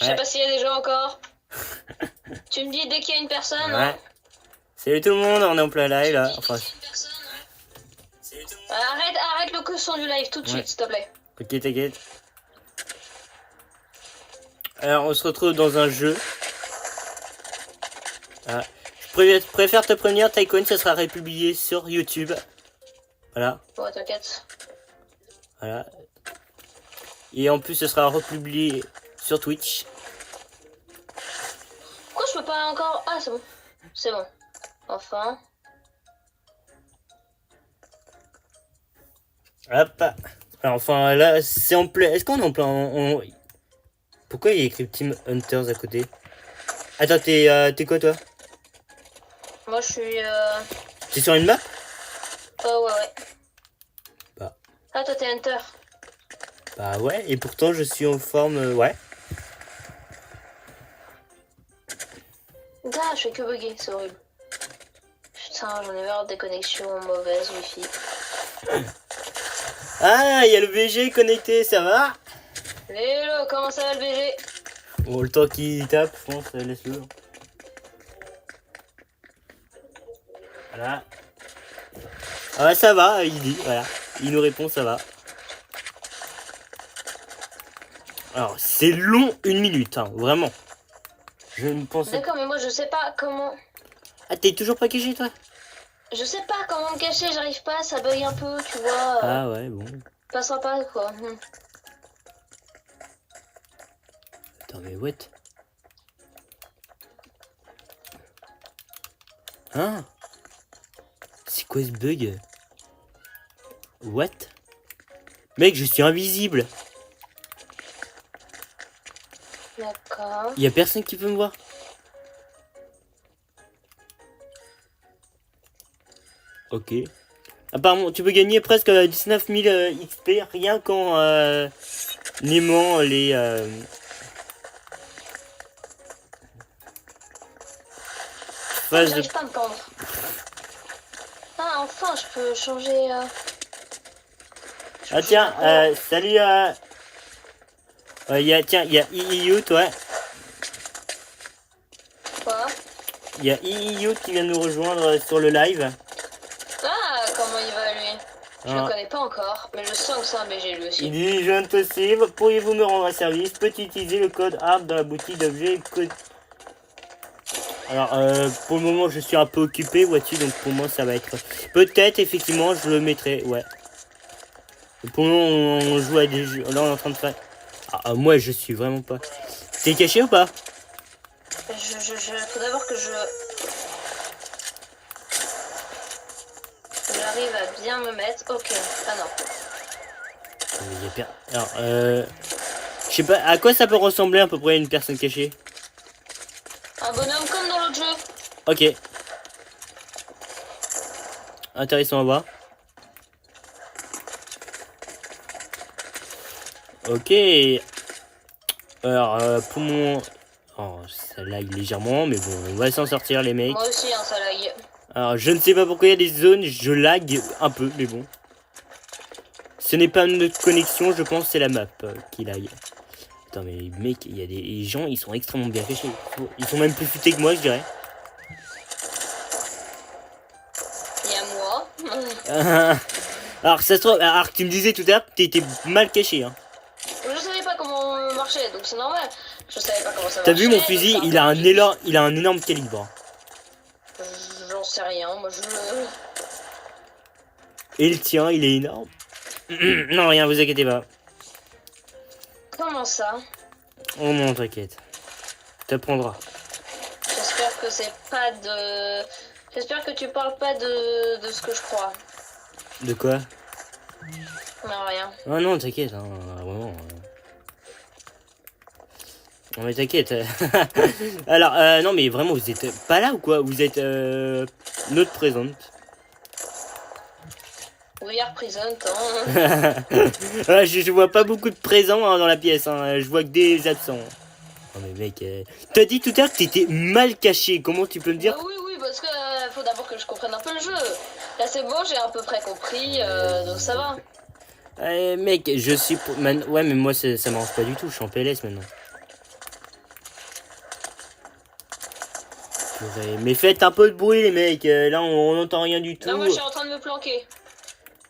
Je sais pas s'il y a des gens encore. Tu me dis dès qu'il y a une personne. Ouais. Hein. Salut tout le monde, on est en plein live là. Enfin, Arrête le son du live tout de suite, s'il te plaît. ok, t'inquiète. Alors, on se retrouve dans un jeu. Ah. Je préfère te prévenir, Tycoon, ça sera republié sur YouTube. Voilà. Ouais, t'inquiète. Voilà. Et en plus, ce sera republié sur Twitch. Pourquoi je peux pas encore... Ah, c'est bon. C'est bon. Enfin. Hop. Alors, enfin, là, c'est en plein... Est-ce qu'on est en plein... Pourquoi il y a écrit Team Hunters à côté? Attends, t'es quoi, toi? Moi, je suis... T'es sur une map? Oh, ouais. Bah. Ah, toi, t'es Hunter. Bah ouais, et pourtant, je suis en forme... ouais. Ah, je fais que bugger, c'est horrible. Putain, j'en ai marre des connexions mauvaises, wifi. Ah, il y a le VG connecté, ça va? Hello, comment ça va le BG? Bon, le temps qu'il tape, je pense, laisse-le. Voilà. Ah ouais, ça va, il dit, voilà. Il nous répond, ça va. Alors, c'est long, 1 minute, hein, vraiment. Je ne pense pas... D'accord, mais moi, je sais pas comment... Ah, t'es toujours pas caché, toi? Je sais pas comment me cacher, j'arrive pas, ça bug un peu, tu vois. Ah ouais, bon. Pas sympa, quoi. Attends, mais what? Hein? C'est quoi ce bug? What? Mec, je suis invisible. D'accord. Y a personne qui peut me voir. Ok. Apparemment, tu peux gagner presque 19 000 XP rien qu'en aimant les... phases de... J'arrive pas à me pendre. Ah, enfin, je peux changer... Ah tiens, salut tiens, il y a IIU, toi. Quoi? Il y a IIU qui vient nous rejoindre sur le live. Ah, comment il va, lui? Je Ah. le connais pas encore, mais je sens que c'est un BG, lui aussi. Il dit, je viens de te suivre, pourriez-vous me rendre un service? Peux-tu utiliser le code ARP dans la boutique d'objets code... Alors, pour le moment, je suis un peu occupé, vois-tu, donc pour moi, ça va être... Peut-être, effectivement, je le mettrai, ouais. Pour le moment, on joue à des jeux... Là, on est en train de faire... Ah, moi, je suis vraiment pas... T'es caché ou pas? Faut d'abord que j'arrive à bien me mettre. Ok. Ah non. Alors, je sais pas, à quoi ça peut ressembler à peu près une personne cachée? Un bonhomme comme dans l'autre jeu. Ok. Intéressant à voir. Ok. Alors, pour mon... Oh, ça lag légèrement, mais bon, on va s'en sortir, les mecs. Moi aussi, hein, ça lag. Alors, je ne sais pas pourquoi il y a des zones, je lag un peu, mais bon. Ce n'est pas notre connexion, je pense que c'est la map qui lag. Attends, mais mec, il y a des gens, ils sont extrêmement bien cachés. Ils sont même plus futés que moi, je dirais. Il y a moi. Alors, ça se trouve, alors tu me disais tout à l'heure que t'étais mal caché, hein. Je savais pas comment marcher, donc c'est normal. Je savais pas comment ça T'as marchait. vu mon fusil, il a un énorme calibre. J'en sais rien, moi je... Et le tien, il est énorme. Non, rien, vous inquiétez pas. Comment ça? Oh non, t'inquiète. T'apprendras. J'espère que c'est pas de... J'espère que tu parles pas de ce que je crois. De quoi? Non, rien. Oh non, t'inquiète, hein, vraiment. Non mais t'inquiète. Alors, non mais vraiment, vous êtes pas là ou quoi? Vous êtes notre présente. We are present, hein. Je vois pas beaucoup de présents hein, dans la pièce, hein. Je vois que des absents. Non mais mec, t'as dit tout à l'heure que t'étais mal caché, comment tu peux me dire? Oui, parce que faut d'abord que je comprenne un peu le jeu. Là c'est bon, j'ai à peu près compris, donc ça va. Mec, je suis... Ouais mais moi ça m'arrange pas du tout, je suis en PLS maintenant. Purée. Mais faites un peu de bruit les mecs, là on n'entend rien du tout. Là, moi, je suis en train de me planquer.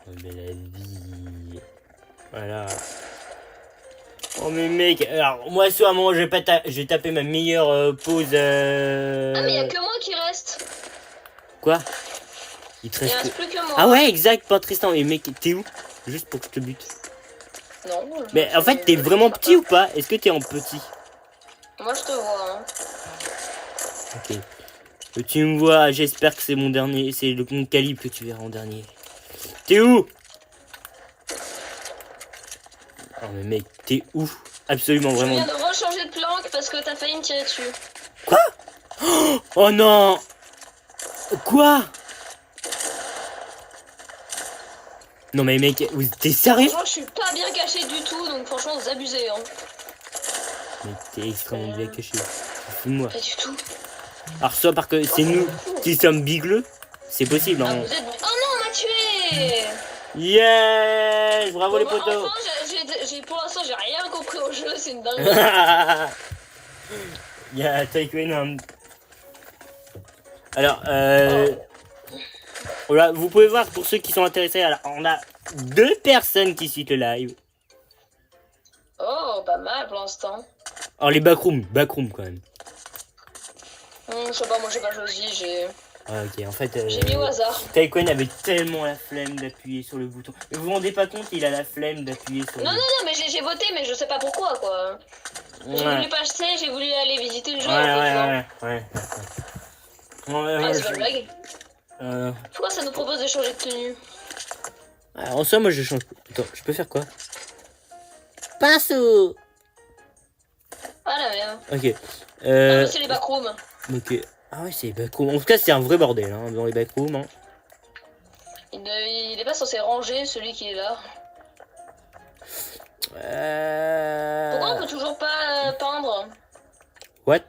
Oh, mais la vie. Voilà. Oh mais mec, alors moi soit à un moment j'ai tapé ma meilleure pause. Ah, mais y'a que moi qui reste. Quoi? Il te Il reste reste plus que moi. Ah ouais exact, pas Tristan. Et mec, t'es où? Juste pour que je te bute. Non. Mais en fait t'es vraiment petit ou pas? Est-ce que t'es en petit? Moi, je te vois. Hein. Ok. Tu me vois, j'espère que c'est mon dernier. C'est mon calibre que tu verras en dernier. T'es où? Oh mais mec, t'es où? Absolument, Je vraiment. viens de rechanger de planque parce que t'as failli me tirer dessus. Quoi? Oh non! Quoi? Non mais mec, t'es sérieux? Franchement, je suis pas bien caché du tout, donc franchement, vous abusez. Hein. Mais t'es extrêmement bien caché. Fous de moi. Pas du tout. Alors soit parce que c'est nous qui sommes bigleux, c'est possible. Ah, Hein. vous êtes... Oh non, on m'a tué. Yes! Bravo les Bon, potos! enfin, pour l'instant, j'ai rien compris au jeu, c'est une dinguerie. Il y a Taekwondo. Alors, voilà, vous pouvez voir pour ceux qui sont intéressés. Alors, on a 2 personnes qui suivent le live. Oh, pas mal pour l'instant. Alors, les backrooms quand même. Je sais pas, moi j'ai pas choisi, j'ai Ah, ok, en fait. j'ai mis au hasard. Taekwondo avait tellement la flemme d'appuyer sur le bouton. Mais vous vous rendez pas compte, il a la flemme d'appuyer sur le Non, mais j'ai voté, mais je sais pas pourquoi quoi. J'ai voulu passer, j'ai voulu aller visiter le jeu. Ouais. Ah, c'est pas une blague. Pourquoi ça nous propose de changer de tenue? En soi, moi je change. Attends, je peux faire quoi? Pinceau! Ah la merde. Ok. Ah, c'est les backrooms. Ok. Ah ouais, c'est les backrooms. En tout cas, c'est un vrai bordel hein, dans les backrooms. Hein. Il est pas censé ranger celui qui est là. Pourquoi on peut toujours pas peindre? What?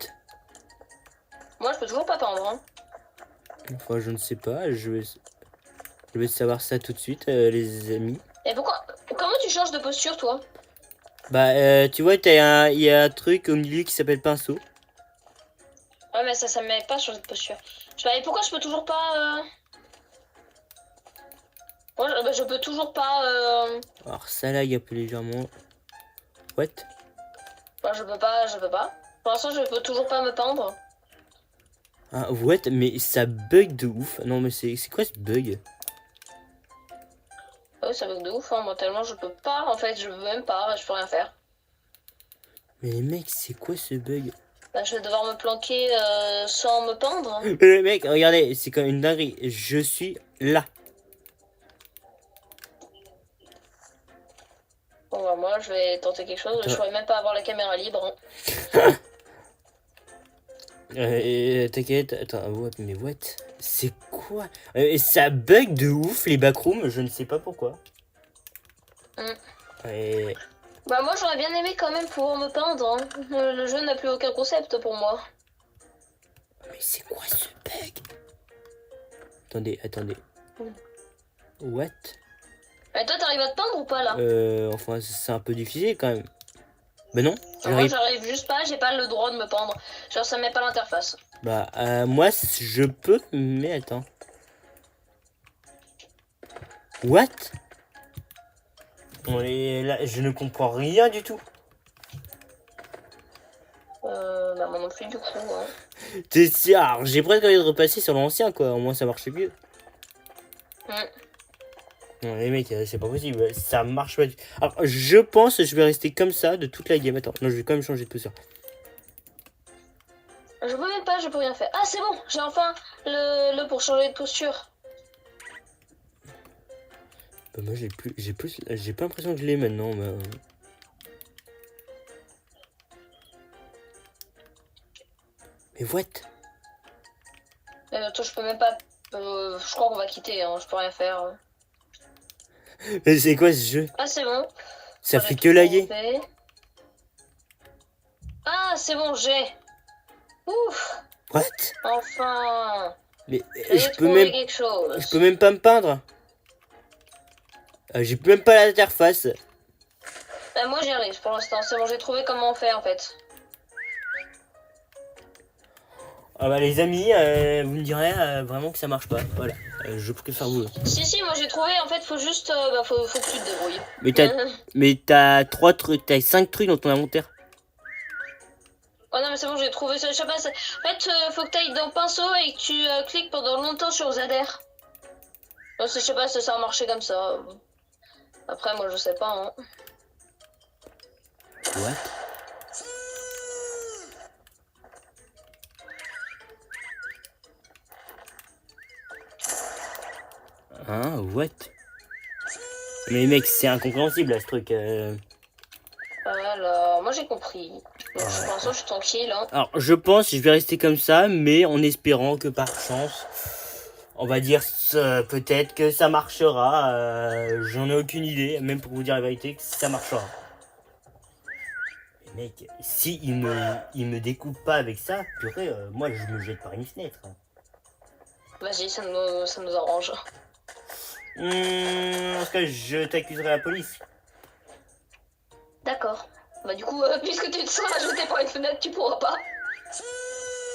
Moi je peux toujours pas peindre. Hein. Enfin, je ne sais pas. Je vais savoir ça tout de suite, les amis. Et pourquoi? Comment tu changes de posture toi? Bah, tu vois, il y a un truc au milieu qui s'appelle pinceau. Ouais, mais ça me met pas changer de posture. Je sais pas, et pourquoi je peux toujours pas. Moi, je peux toujours pas. Alors, ça lag un peu légèrement. What? Bah, je peux pas. Pour l'instant, je peux toujours pas me peindre. Ah, what? Mais ça bug de ouf. Non, mais c'est quoi ce bug? Ah oui, ça bug de ouf, hein. Moi, tellement je peux pas. En fait, je veux même pas, je peux rien faire. Mais les mecs, c'est quoi ce bug? Bah, je vais devoir me planquer sans me peindre. Mais les mecs, regardez, c'est comme une dinguerie. Je suis là. Bon, bah, moi, je vais tenter quelque chose. Je pourrais même pas avoir la caméra libre. Hein. T'inquiète, attends, what, mais what? C'est quoi? Ça bug de ouf les backrooms, je ne sais pas pourquoi. Et... Bah, moi, j'aurais bien aimé quand même pouvoir me peindre. Hein. Le jeu n'a plus aucun concept pour moi. Mais c'est quoi ce bug? Attendez. What? Et toi, t'arrives à te peindre ou pas là? Enfin, c'est un peu difficile quand même. Ben non, Moi, j'arrive juste pas, j'ai pas le droit de me pendre. Genre, ça met pas l'interface. Bah, moi, je peux, mais attends. What? Là, je ne comprends rien du tout. Bah, moi non plus, du coup. Hein. T'es sûr? Alors, j'ai presque envie de repasser sur l'ancien, quoi. Au moins, ça marchait mieux. Non, les mecs, c'est pas possible. Ça marche pas. Alors, je pense que je vais rester comme ça de toute la game. Attends, non, je vais quand même changer de posture. Je peux même pas, je peux rien faire. Ah, c'est bon, j'ai enfin le pour changer de posture. Bah, moi, j'ai pas l'impression que je l'ai maintenant. Mais what? Toi, je peux même pas. Je crois qu'on va quitter, hein, je peux rien faire. Mais c'est quoi ce jeu? Ah, c'est bon. Ça fait que laguer. Ah, c'est bon, j'ai. Ouf. What? Enfin. Mais Je peux même pas me peindre. J'ai même pas l'interface. Bah, moi, j'y arrive pour l'instant. C'est bon, j'ai trouvé comment on fait en fait. Ah bah les amis, vous me direz vraiment que ça marche pas. Voilà, je préfère vous. Si, moi j'ai trouvé, en fait, faut juste, faut que tu te débrouilles. Mais t'as 3 trucs, t'as 5 trucs dans ton inventaire. Oh non, mais c'est bon, j'ai trouvé ça, je sais pas, en fait, faut que tu ailles dans pinceau et que tu cliques pendant longtemps sur ZR. Non, je sais pas si ça a marché comme ça. Après, moi je sais pas, hein. What? Hein, what? Mais mec, c'est incompréhensible là, ce truc. Voilà, moi j'ai compris. Donc, pour l'instant, je suis tranquille, hein. Alors, je pense que je vais rester comme ça, mais en espérant que par chance, on va dire peut-être que ça marchera. J'en ai aucune idée, même pour vous dire la vérité, que ça marchera. Mais mec, si il me découpe pas avec ça, purée, moi je me jette par une fenêtre. Vas-y, ça nous arrange. En tout cas, je t'accuserai à la police. D'accord. Bah du coup, puisque tu te sens ajouté par une fenêtre, tu pourras pas.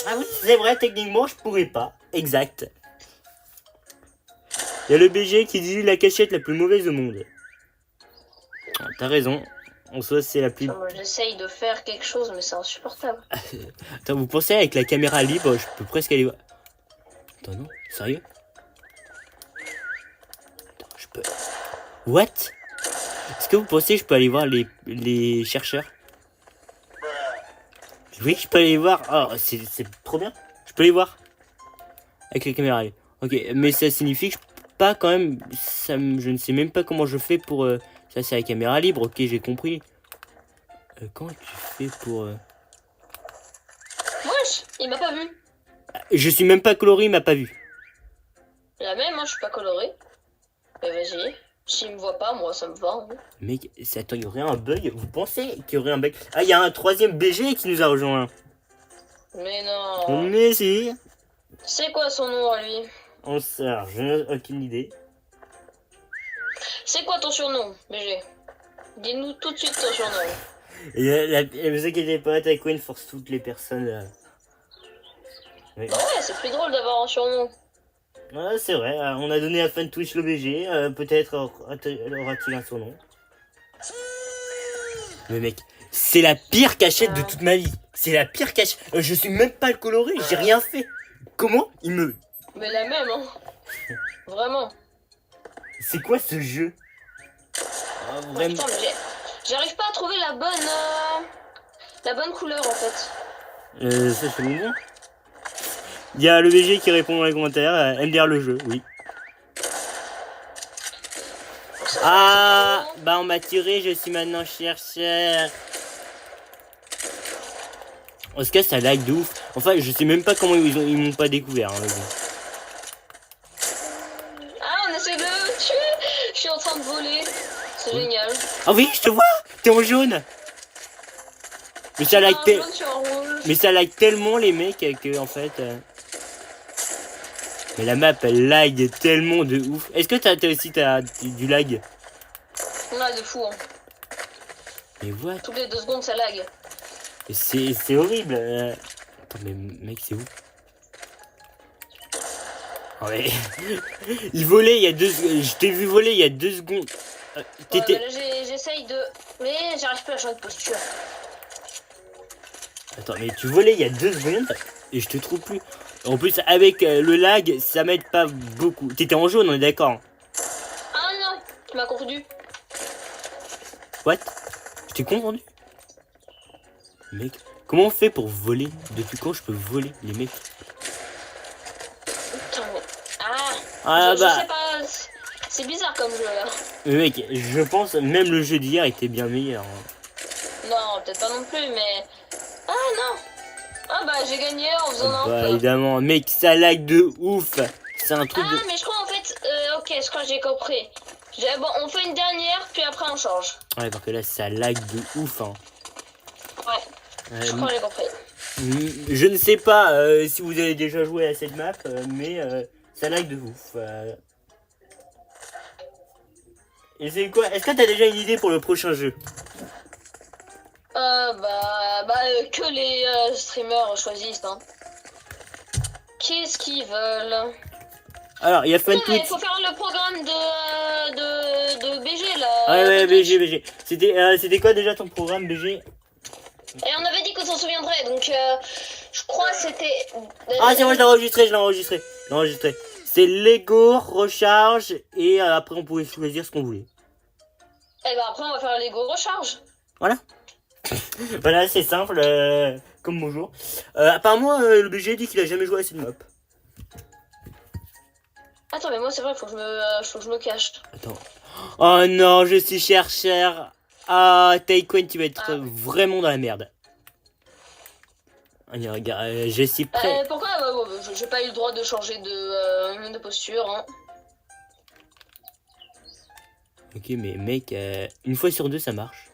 Ah oui, c'est vrai, techniquement, je pourrais pas. Exact. Il y a le BG qui dit la cachette la plus mauvaise au monde. Ah, t'as raison. En soi, c'est la plus... Moi, j'essaye de faire quelque chose, mais c'est insupportable. Attends, vous pensez avec la caméra libre, je peux presque aller voir... Attends, non, sérieux? Attends, je peux... What? Est-ce que vous pensez que je peux aller voir les chercheurs? Oui, je peux aller voir. Oh, c'est trop bien. Je peux les voir. Avec la caméra. Allez. Ok, mais ça signifie que je peux pas quand même. Je ne sais même pas comment je fais pour. Ça, c'est la caméra libre. Ok, j'ai compris. Comment tu fais pour. Wesh, il m'a pas vu. Je suis même pas coloré, il m'a pas vu. La même, hein, je suis pas coloré. Mais vas-y. S'il me voit pas, moi ça me va. Hein. Mec, attends, il y aurait un bug. Vous pensez qu'il y aurait un bug? Ah, il y a un troisième BG qui nous a rejoint. Mais non. Mais si. C'est quoi son nom à lui? On sort, je n'ai aucune idée. C'est quoi ton surnom, BG? Dis-nous tout de suite ton surnom. Et vous inquiétez pas, Taquin force toutes les personnes. Oui. Bah ouais, c'est plus drôle d'avoir un surnom. Ouais, c'est vrai, on a donné à Fan Twitch le BG, peut-être aura-t-il un surnom. Mais mec, c'est la pire cachette de toute ma vie. C'est la pire cachette. Je suis même pas le coloré, j'ai rien fait. Comment il me... Mais la même, hein. Vraiment. C'est quoi ce jeu? Oh, vraiment. Putain, mais j'arrive pas à trouver la bonne couleur en fait. Ça c'est bon. Il y a le BG qui répond dans les commentaires, aime bien le jeu, oui. Ah, bah on m'a tiré, je suis maintenant chercheur. En tout cas, ça lag de ouf. Enfin, je sais même pas comment ils m'ont pas découvert. Hein, mais bon. Ah, on essaie de le tuer. Je suis en train de voler. C'est génial. Ah oui, je te vois. T'es en jaune. Mais ça lag mais ça lag tellement les mecs que en fait. Mais la map elle lag tellement de ouf. Est-ce que t'as aussi du lag? Ouais, de fou. Hein. Mais what? Toutes les 2 secondes ça lag. C'est horrible. Attends mais mec c'est où? Oh, mais... il volait il y a 2 secondes. Je t'ai vu voler il y a 2 secondes. Ouais, j'essaye de... Mais j'arrive pas à changer de posture. Attends mais tu volais il y a 2 secondes et je te trouve plus. En plus avec le lag ça m'aide pas beaucoup. T'étais en jaune on est d'accord? Ah non, tu m'as confondu. What? Je t'ai confondu? Mec, comment on fait pour voler? Depuis quand je peux voler les mecs? Putain, mais... je bah... sais pas... C'est bizarre comme jeu là. Mais mec, je pense même le jeu d'hier était bien meilleur. Hein. Non, peut-être pas non plus, mais... Ah non. Ah bah j'ai gagné en faisant un Bah peu. évidemment, mec, ça lag de ouf. C'est un truc de... mais je crois en fait... ok, je crois que j'ai compris. Bon, on fait une dernière, puis après on change. Ouais, parce que là, ça lag de ouf. Hein. Ouais, je crois que j'ai compris. Je ne sais pas si vous avez déjà joué à cette map, mais ça lag de ouf. Et c'est quoi? Est-ce que t'as déjà une idée pour le prochain jeu? Que les streamers choisissent, hein. Qu'est-ce qu'ils veulent? Alors, il y a Fun Non, mais il Tweet. faut faire le programme de BG là. Ah ouais, BG. C'était quoi déjà ton programme BG? Et on avait dit qu'on s'en souviendrait, donc je crois que c'était. Ah, c'est moi, je l'ai enregistré. C'est Lego, recharge, et après on pouvait choisir ce qu'on voulait. Et ben après on va faire le Lego recharge. Voilà. Voilà, c'est simple, comme bonjour. Apparemment, le BG dit qu'il a jamais joué à cette map. Attends, mais moi c'est vrai, faut que je me cache. Attends. Oh non, je suis chercheur. Ah, Taekwon, tu vas être vraiment dans la merde. Regarde, je suis prêt. Pourquoi j'ai pas eu le droit de changer de posture, hein. Ok, mais mec, une fois sur deux, ça marche.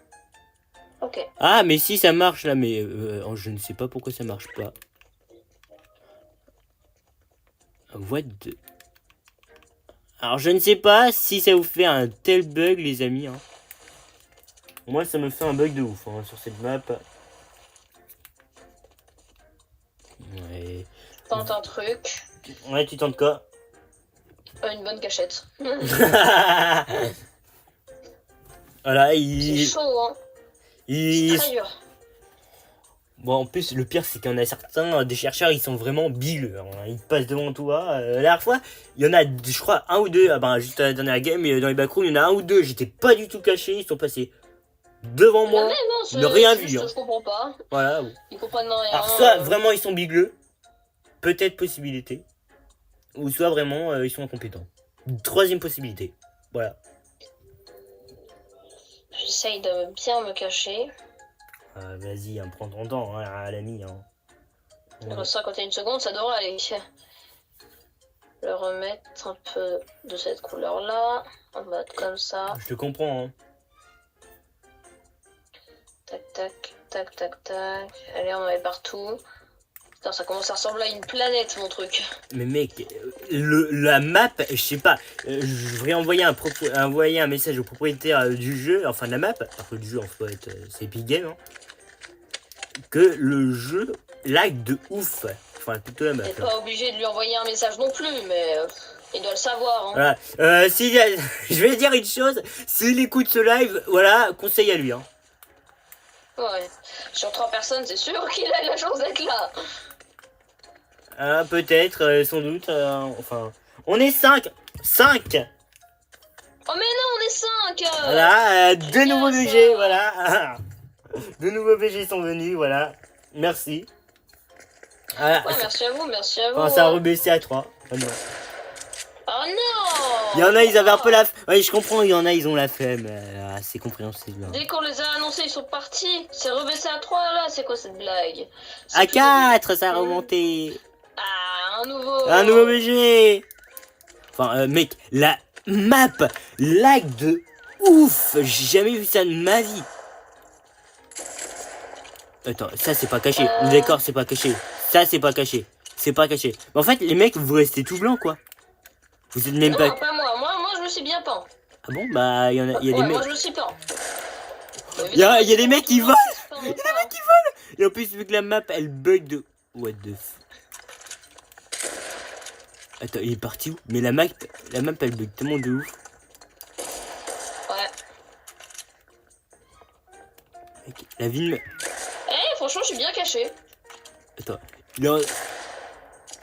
Ok. Ah, mais si, ça marche là, mais je ne sais pas pourquoi ça marche pas. What the... Alors, je ne sais pas si ça vous fait un tel bug, les amis. Hein. Moi, ça me fait un bug de ouf hein, sur cette map. Ouais. Tente un truc. Ouais, tu tentes quoi? Une bonne cachette. Voilà, C'est chaud, hein. C'est très dur. Bon, en plus, le pire, c'est qu'il y en a certains, des chercheurs, ils sont vraiment bileux. Hein. Ils passent devant toi. La dernière fois, il y en a, je crois, un ou deux. Ah ben, juste à la dernière game, dans les backrooms, il y en a un ou deux. J'étais pas du tout caché. Ils sont passés devant moi. Ils n'ont rien vu. Hein. Je comprends pas. Voilà. Ils comprennent rien. Alors, soit vraiment, ils sont bigleux. Peut-être possibilité. Ou soit vraiment, ils sont incompétents. Troisième possibilité. Voilà. J'essaye de bien me cacher. Vas-y, hein, prends ton temps, hein, l'ami. Hein. Il reste 51 secondes, ça devrait aller. Le remettre un peu de cette couleur-là. On va être comme ça. Je te comprends. Hein. Tac, tac, tac, tac, tac. Allez, on en met partout. Putain, ça commence à ressembler à une planète, mon truc. Mais mec, la map, je sais pas, je voudrais envoyer un message au propriétaire du jeu, enfin de la map, parce que le jeu en fait c'est Epic Games, hein, que le jeu lag de ouf, enfin plutôt la map. T'es pas obligé de lui envoyer un message non plus, mais il doit le savoir. Hein. Voilà, je vais dire une chose, s'il écoute ce live, voilà, conseil à lui. Hein. Ouais, sur 3 personnes, c'est sûr qu'il a la chance d'être là. Peut-être, sans doute, enfin... On est 5. 5. Oh mais non, on est 5. Voilà, deux nouveaux BG, voilà. Deux nouveaux BG sont venus, voilà. Merci. Voilà. Ouais, merci à vous, merci à vous. Enfin, ça a rebaissé à 3. Oh non. Oh non. Il y en a, ils avaient un peu la... Oui, je comprends, il y en a, ils ont la flemme. C'est compréhensible. Hein. Dès qu'on les a annoncés, ils sont partis. C'est rebaissé à 3 là, c'est quoi cette blague? À 4, ça a remonté. Ah, un Un nouveau BG. Enfin, mec, la map lag de ouf. J'ai jamais vu ça de ma vie. Attends, ça c'est pas caché. D'accord, c'est pas caché. Ça c'est pas caché. C'est pas caché. Mais en fait, les mecs, vous restez tout blanc quoi. Vous êtes même non, pas... pas moi. Moi, je me suis bien peint. Ah bon, bah, il y a des mecs... Moi, je me suis peint. Il y a des mecs qui volent. Il y a des mecs qui volent. Et en plus, vu que la map, elle bug de... What the f... Attends, il est parti où? Mais la map, elle bug tellement de ouf. Ouais. Mec, la ville... Franchement, je suis bien caché. Attends.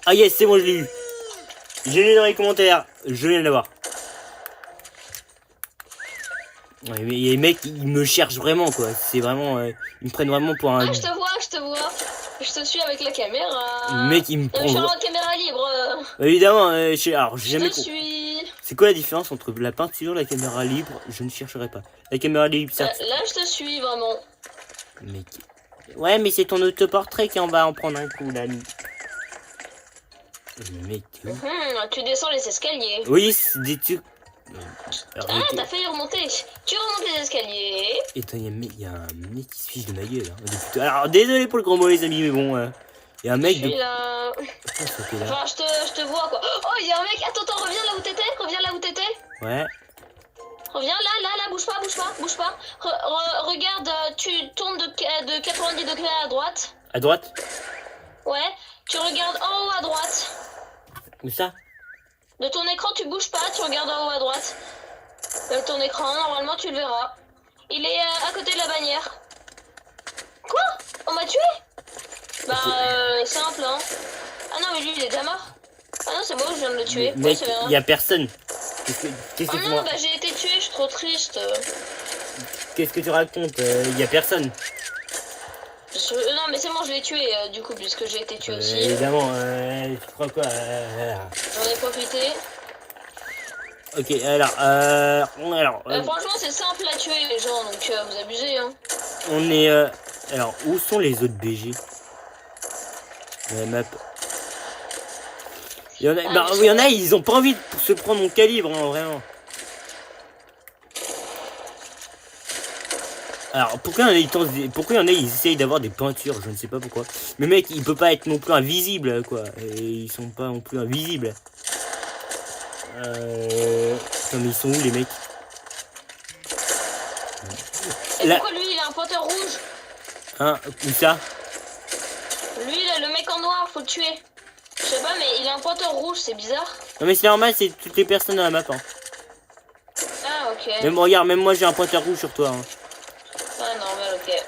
Ah yes, c'est bon, je l'ai eu. J'ai lu dans les commentaires. Je viens de l'avoir. Ouais, mais les mecs, ils me cherchent vraiment, quoi. C'est vraiment... ils me prennent vraiment pour un... Ah, je te vois. Je te suis avec la caméra. Le mec, il me prend... Je suis en caméra libre. Évidemment, alors, j'ai jamais... Je te suis. C'est quoi la différence entre la peinture et la caméra libre? Je ne chercherai pas. La caméra libre, ça... Là, je te suis, vraiment. Mec... Ouais, mais c'est ton autoportrait qui en va en prendre un coup, l'ami. Mais mec, t'es où? Tu descends les escaliers. Oui, c'est des trucs... T'as failli remonter. Tu remontes les escaliers. Et attends, il y a un mec qui se fiche de ma gueule. Hein. Alors, désolé pour le gros mot, les amis, mais bon... Il y a un mec je suis là. Enfin, je te vois, quoi. Oh, il y a un mec. Attends, reviens là où t'étais. Ouais. Reviens là, bouge pas. Regarde, tu tournes de 90 degrés à droite. À droite? Ouais. Tu regardes en haut à droite. Où ça? De ton écran, tu bouges pas, tu regardes en haut à droite. De ton écran, normalement, tu le verras. Il est à côté de la bannière. Quoi? On m'a tué? Bah, simple, hein. Ah non, mais lui, il est déjà mort. Ah non, c'est moi, je viens de le tuer. Mec, c'est bien. y a personne. Qu'est-ce que Oh tu non, ra- bah j'ai été tué, je suis trop triste. qu'est-ce que tu racontes? Y a personne. Non, mais c'est bon, je l'ai tué, du coup, puisque j'ai été tué aussi. Évidemment, tu crois quoi? J'en ai profité. Ok, alors, Franchement, c'est simple à tuer, les gens, donc vous abusez, hein. on est, alors, où sont les autres BG? La map. Il y en a, Ah, bah, je il y en sais. a, ils ont pas envie de se prendre mon calibre, hein, vraiment. Alors, pourquoi il y en a, ils essayent d'avoir des peintures, je ne sais pas pourquoi. Mais mec, il peut pas être non plus invisible, quoi. Et ils sont pas non plus invisibles. Putain, mais ils sont où, les mecs? Et Là, pourquoi lui, il a un pointeur rouge? hein, où ça? Lui, là, le mec en noir, faut le tuer. Je sais pas, mais il a un pointeur rouge, c'est bizarre. Non, mais c'est normal, c'est toutes les personnes dans la map, hein. Ah, ok. Même, regarde, même moi, j'ai un pointeur rouge sur toi, hein. Ah, normal, ok.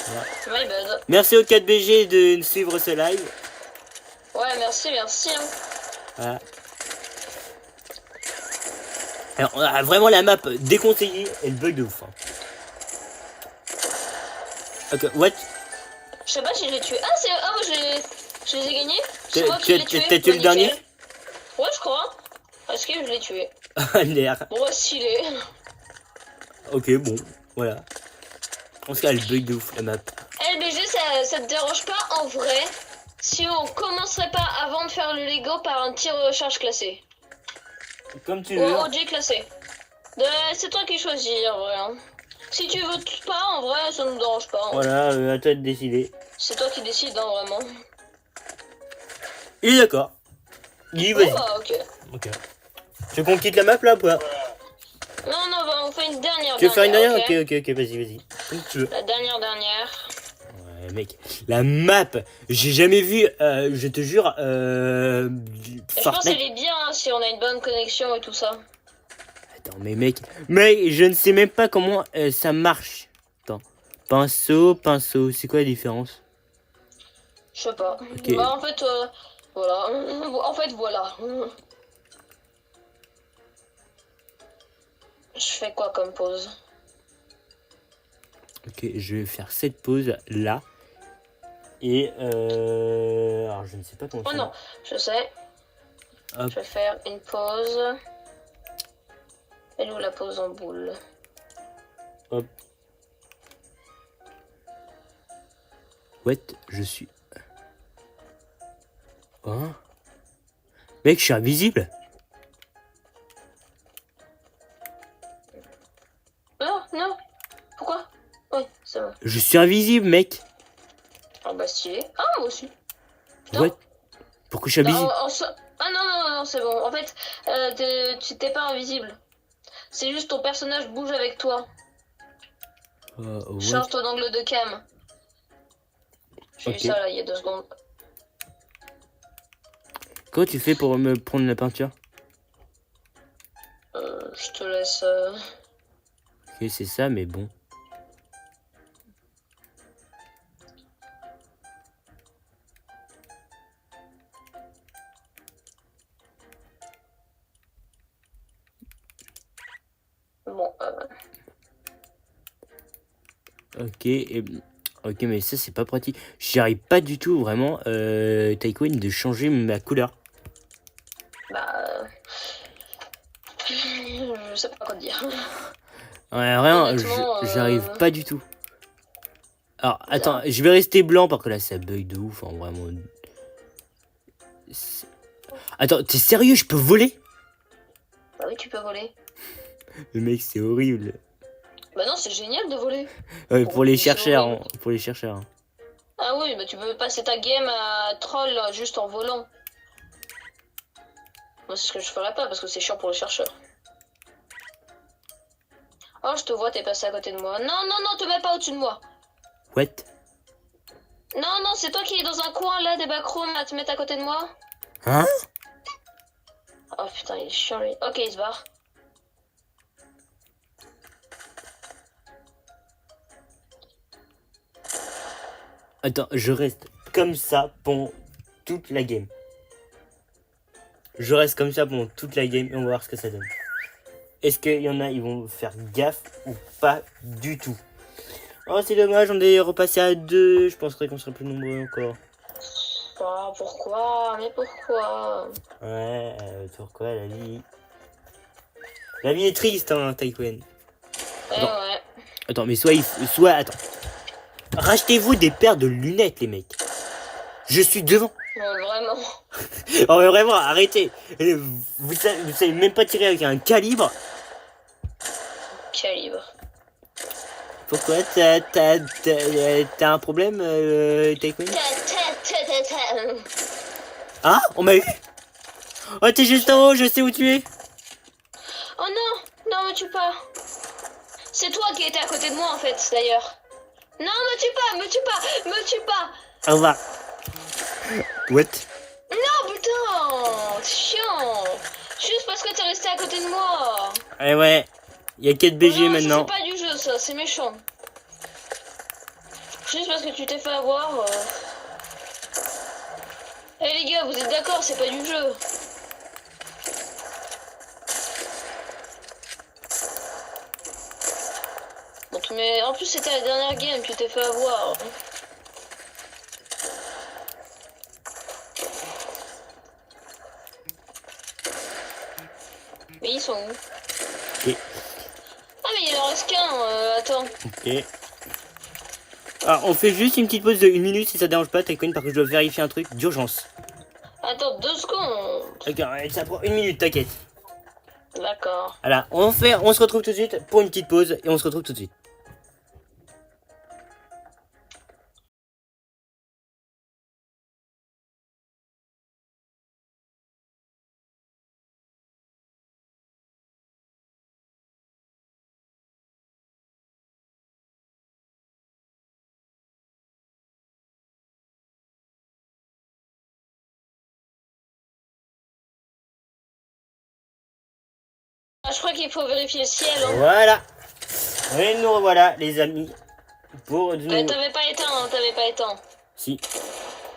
Voilà. My bad. Merci au 4BG de suivre ce live. Ouais, merci, merci. Hein. Voilà. Alors, on a vraiment la map déconseillée et le bug de ouf. Hein. Ok, what? Je sais pas si je l'ai tué. Ah, c'est. Ah, moi, je les ai gagnés. C'est moi qui Tu l'ai tué. t'as tué le dernier? Ouais, je crois. Est-ce que je l'ai tué? Ah, l'air. Bon, stylé. Ok, bon, voilà. On se le bug de ouf, la map. LBG, ça te dérange pas en vrai si on commencerait pas avant de faire le Lego par un tir recharge classé? Comme tu Ou veux. OG classé. C'est toi qui choisis en vrai. Hein. Si tu veux pas, en vrai, ça nous dérange pas. Hein. Voilà, à toi de décider. C'est toi qui décides, hein, vraiment. Il est d'accord. Dis, vas-y. Oh, bah, ok. Ok. Tu veux qu'on quitte la map là ou pas? Non, non, bah, on fait une dernière. Tu veux faire une dernière? ok. Ok, vas-y. Comme tu veux. La dernière. Ouais, mec, la map, j'ai jamais vu, je te jure, Et je pense Fortnite. qu'elle est bien hein, si on a une bonne connexion et tout ça. Attends, mais mec, je ne sais même pas comment ça marche. Attends, pinceau, c'est quoi la différence? Je sais pas. Ok. Bah, en fait, voilà. En fait, voilà. Je fais quoi comme pause? Ok, je vais faire cette pause là. Et alors je ne sais pas comment Oh ça non, je sais. Hop. Je vais faire une pause. Elle est où la pause en boule? Hop. Ouais, je suis. Hein? Mec, je suis invisible. Non. Pourquoi? Oui, c'est bon. Je suis invisible, mec. Ah bah stylé. Ah, moi aussi. Putain. Ouais. Pourquoi je suis invisible? Ah non, c'est bon. En fait, tu t'es pas invisible. C'est juste ton personnage bouge avec toi. Ouais. Change ton angle de cam. J'ai Ok. vu ça là il y a 2 secondes. Comment tu fais pour me prendre la peinture? Je te laisse. Ok, c'est ça, mais bon. Bon, Ok, mais ça c'est pas pratique. J'y arrive pas du tout vraiment, Taïkoin, de changer ma couleur. bah. Je sais pas quoi te dire. Ouais, rien, Honnêtement, j'arrive pas du tout. Alors, attends, je vais rester blanc parce que là ça bug de ouf, hein, vraiment. Attends, t'es sérieux, je peux voler? Bah oui, tu peux voler. Le mec, c'est horrible. Bah non, c'est génial de voler. Pour les c'est chercheurs, horrible. hein, pour les chercheurs. Ah oui, bah tu peux passer ta game à troll juste en volant. Moi, c'est ce que je ferais pas parce que c'est chiant pour les chercheurs. Oh, je te vois, t'es passé à côté de moi. Non, te mets pas au-dessus de moi. What? Non, non, c'est toi qui es dans un coin là des backrooms à te mettre à côté de moi. Hein? Oh putain, il est chiant lui. Ok, il se barre. Attends, je reste comme ça pendant toute la game. Je reste comme ça pendant toute la game et on va voir ce que ça donne. Est-ce qu'il y en a, ils vont faire gaffe ou pas du tout? Oh, c'est dommage, on est repassé à 2. Je penserais qu'on serait plus nombreux encore. Oh, pourquoi? Mais pourquoi? Ouais, pourquoi la vie... La vie est triste, hein, Taïwan. Attends. Ouais. Attends, mais attends. Rachetez-vous des paires de lunettes, les mecs. Je suis devant. Ouais, vraiment. Oh, mais vraiment, arrêtez. Vous savez même pas tirer avec un calibre. Calibre. Pourquoi t'as un problème, Taïwan? Ah, on m'a eu. Oh, t'es juste en haut, je sais où tu es. Oh non, non, me tue pas. C'est toi qui étais à côté de moi en fait, d'ailleurs. Non, me tue pas, me tue pas, me tue pas. Au revoir. What? Non, putain, c'est chiant. Juste parce que t'es resté à côté de moi. Eh ouais, il y a 4 BG Non, maintenant. c'est pas du jeu, ça, c'est méchant. Juste parce que tu t'es fait avoir. Eh les gars, vous êtes d'accord, c'est pas du jeu. Donc, mais en plus, c'était la dernière game, tu t'es fait avoir. Mais ils sont où? Ok. Ah, mais il en reste qu'un, attends. Ok. Ah, on fait juste une petite pause de 1 minute si ça dérange pas, Taïwan, parce que je dois vérifier un truc d'urgence. Attends, 2 secondes. D'accord, ça prend 1 minute, t'inquiète. D'accord. Voilà, on se retrouve tout de suite pour une petite pause et on se retrouve tout de suite. Ah, je crois qu'il faut vérifier le ciel. Hein. Voilà. Et nous revoilà, les amis. Pour de nouveau. T'avais pas éteint, hein, t'avais pas éteint. Si.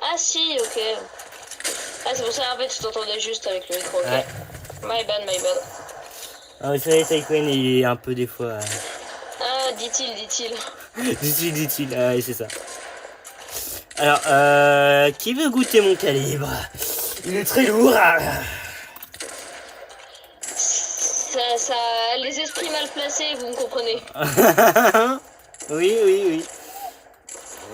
Ah si, ok. Ah, c'est pour ça, en fait, tu t'entendais juste avec le micro, ok. Ouais. My bad, my bad. Ah, vous savez, Taïwan, il est un peu des fois... Ah, dit-il, dit-il. dit-il. Ah, ouais, c'est ça. Alors, qui veut goûter mon calibre? Il est très lourd. Ça, les esprits mal placés, vous me comprenez. Oui.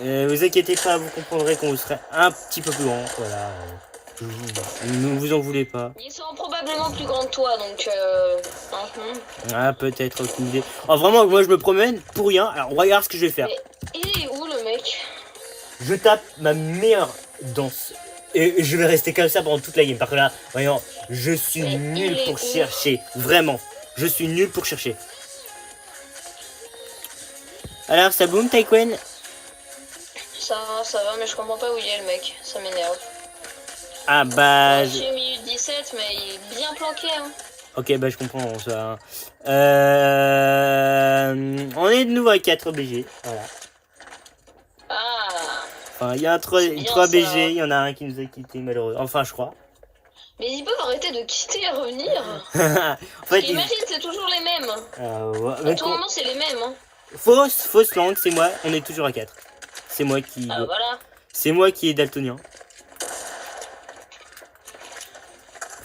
Vous inquiétez pas, vous comprendrez qu'on serait un petit peu plus grand. Voilà. Ne vous en voulez pas. Ils sont probablement plus grands que toi, donc... Ah, peut-être, aucune idée. Oh, vraiment, moi je me promène pour rien. Alors, regarde ce que je vais faire. Mais il est où, le mec? Je tape ma meilleure danse. Et je vais rester comme ça pendant toute la game. Parce que là, voyons, je suis Mais nul pour où chercher. Vraiment. Je suis nul pour chercher. Alors, ça boum, Taïwan? Ça va, mais je comprends pas où il est, le mec. Ça m'énerve. Ah bah... Je suis minute 17, mais il est bien planqué, hein. Ok, bah je comprends ça. On est de nouveau à 4 BG. Voilà. Ah. Enfin, il y a un 3 bien, BG, ça. il y en a un qui nous a quitté malheureux. Enfin, je crois. Mais ils peuvent arrêter de quitter et revenir. En fait, Imagine, c'est toujours les mêmes. ouais, À tout moment, c'est les mêmes. Hein. fausse langue, c'est moi. On est toujours à 4. C'est moi qui... Ah, voilà. C'est moi qui est daltonien.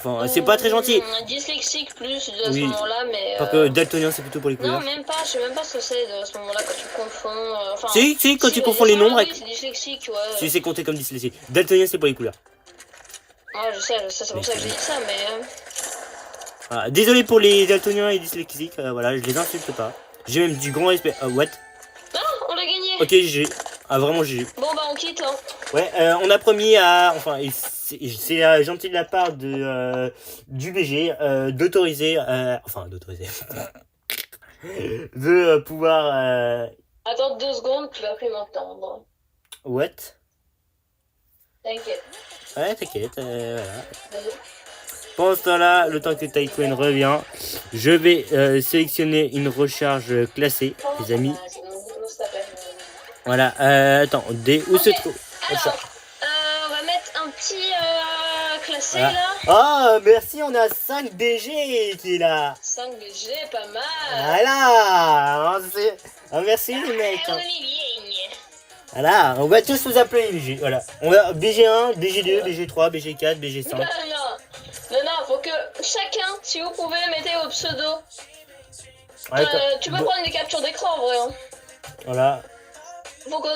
Enfin, c'est pas très gentil. Dyslexique plus à Oui. ce moment-là, mais... Parce que daltonien, c'est plutôt pour les Non, couleurs. même pas. Je sais même pas ce que c'est à ce moment-là quand tu confonds... enfin, Si, quand tu mais confonds les nombres oui, avec... c'est dyslexique, ouais. Si, c'est compté comme dyslexique. Daltonien, c'est pour les couleurs. Ouais, je sais, c'est pour ça que j'ai dit ça, mais... Voilà. Désolé pour les daltoniens et dyslexiques. Voilà, je les insulte pas. J'ai même du grand respect. What? Ah, on l'a gagné. Ok, GG. Ah, vraiment GG. Bon, bah, on quitte, hein. Ouais, on a promis à... Enfin, c'est gentil de la part de du BG d'autoriser... d'autoriser... de pouvoir... Attends 2 secondes, tu vas plus m'entendre. What? T'inquiète. Ouais, t'inquiète, voilà. Vas-y. Pendant ce temps-là, le temps que Taïkwen revient, je vais sélectionner une recharge classée, les amis. C'est bon, ça s'appelle. Voilà, attends, où Ok. se trouve Alors, on va mettre un petit classé voilà. là. Ah, merci, on a 5 BG qui est là. 5 BG, pas mal. Voilà, merci les mecs. On Hein. est bien. Voilà, on va tous vous appeler BG. Voilà, on va BG1, BG2, BG3, BG4, BG5. Non, faut que chacun, si vous pouvez, mettez vos pseudos. Ouais, Tu peux prendre des captures d'écran en vrai. Hein. Voilà. Faut qu'on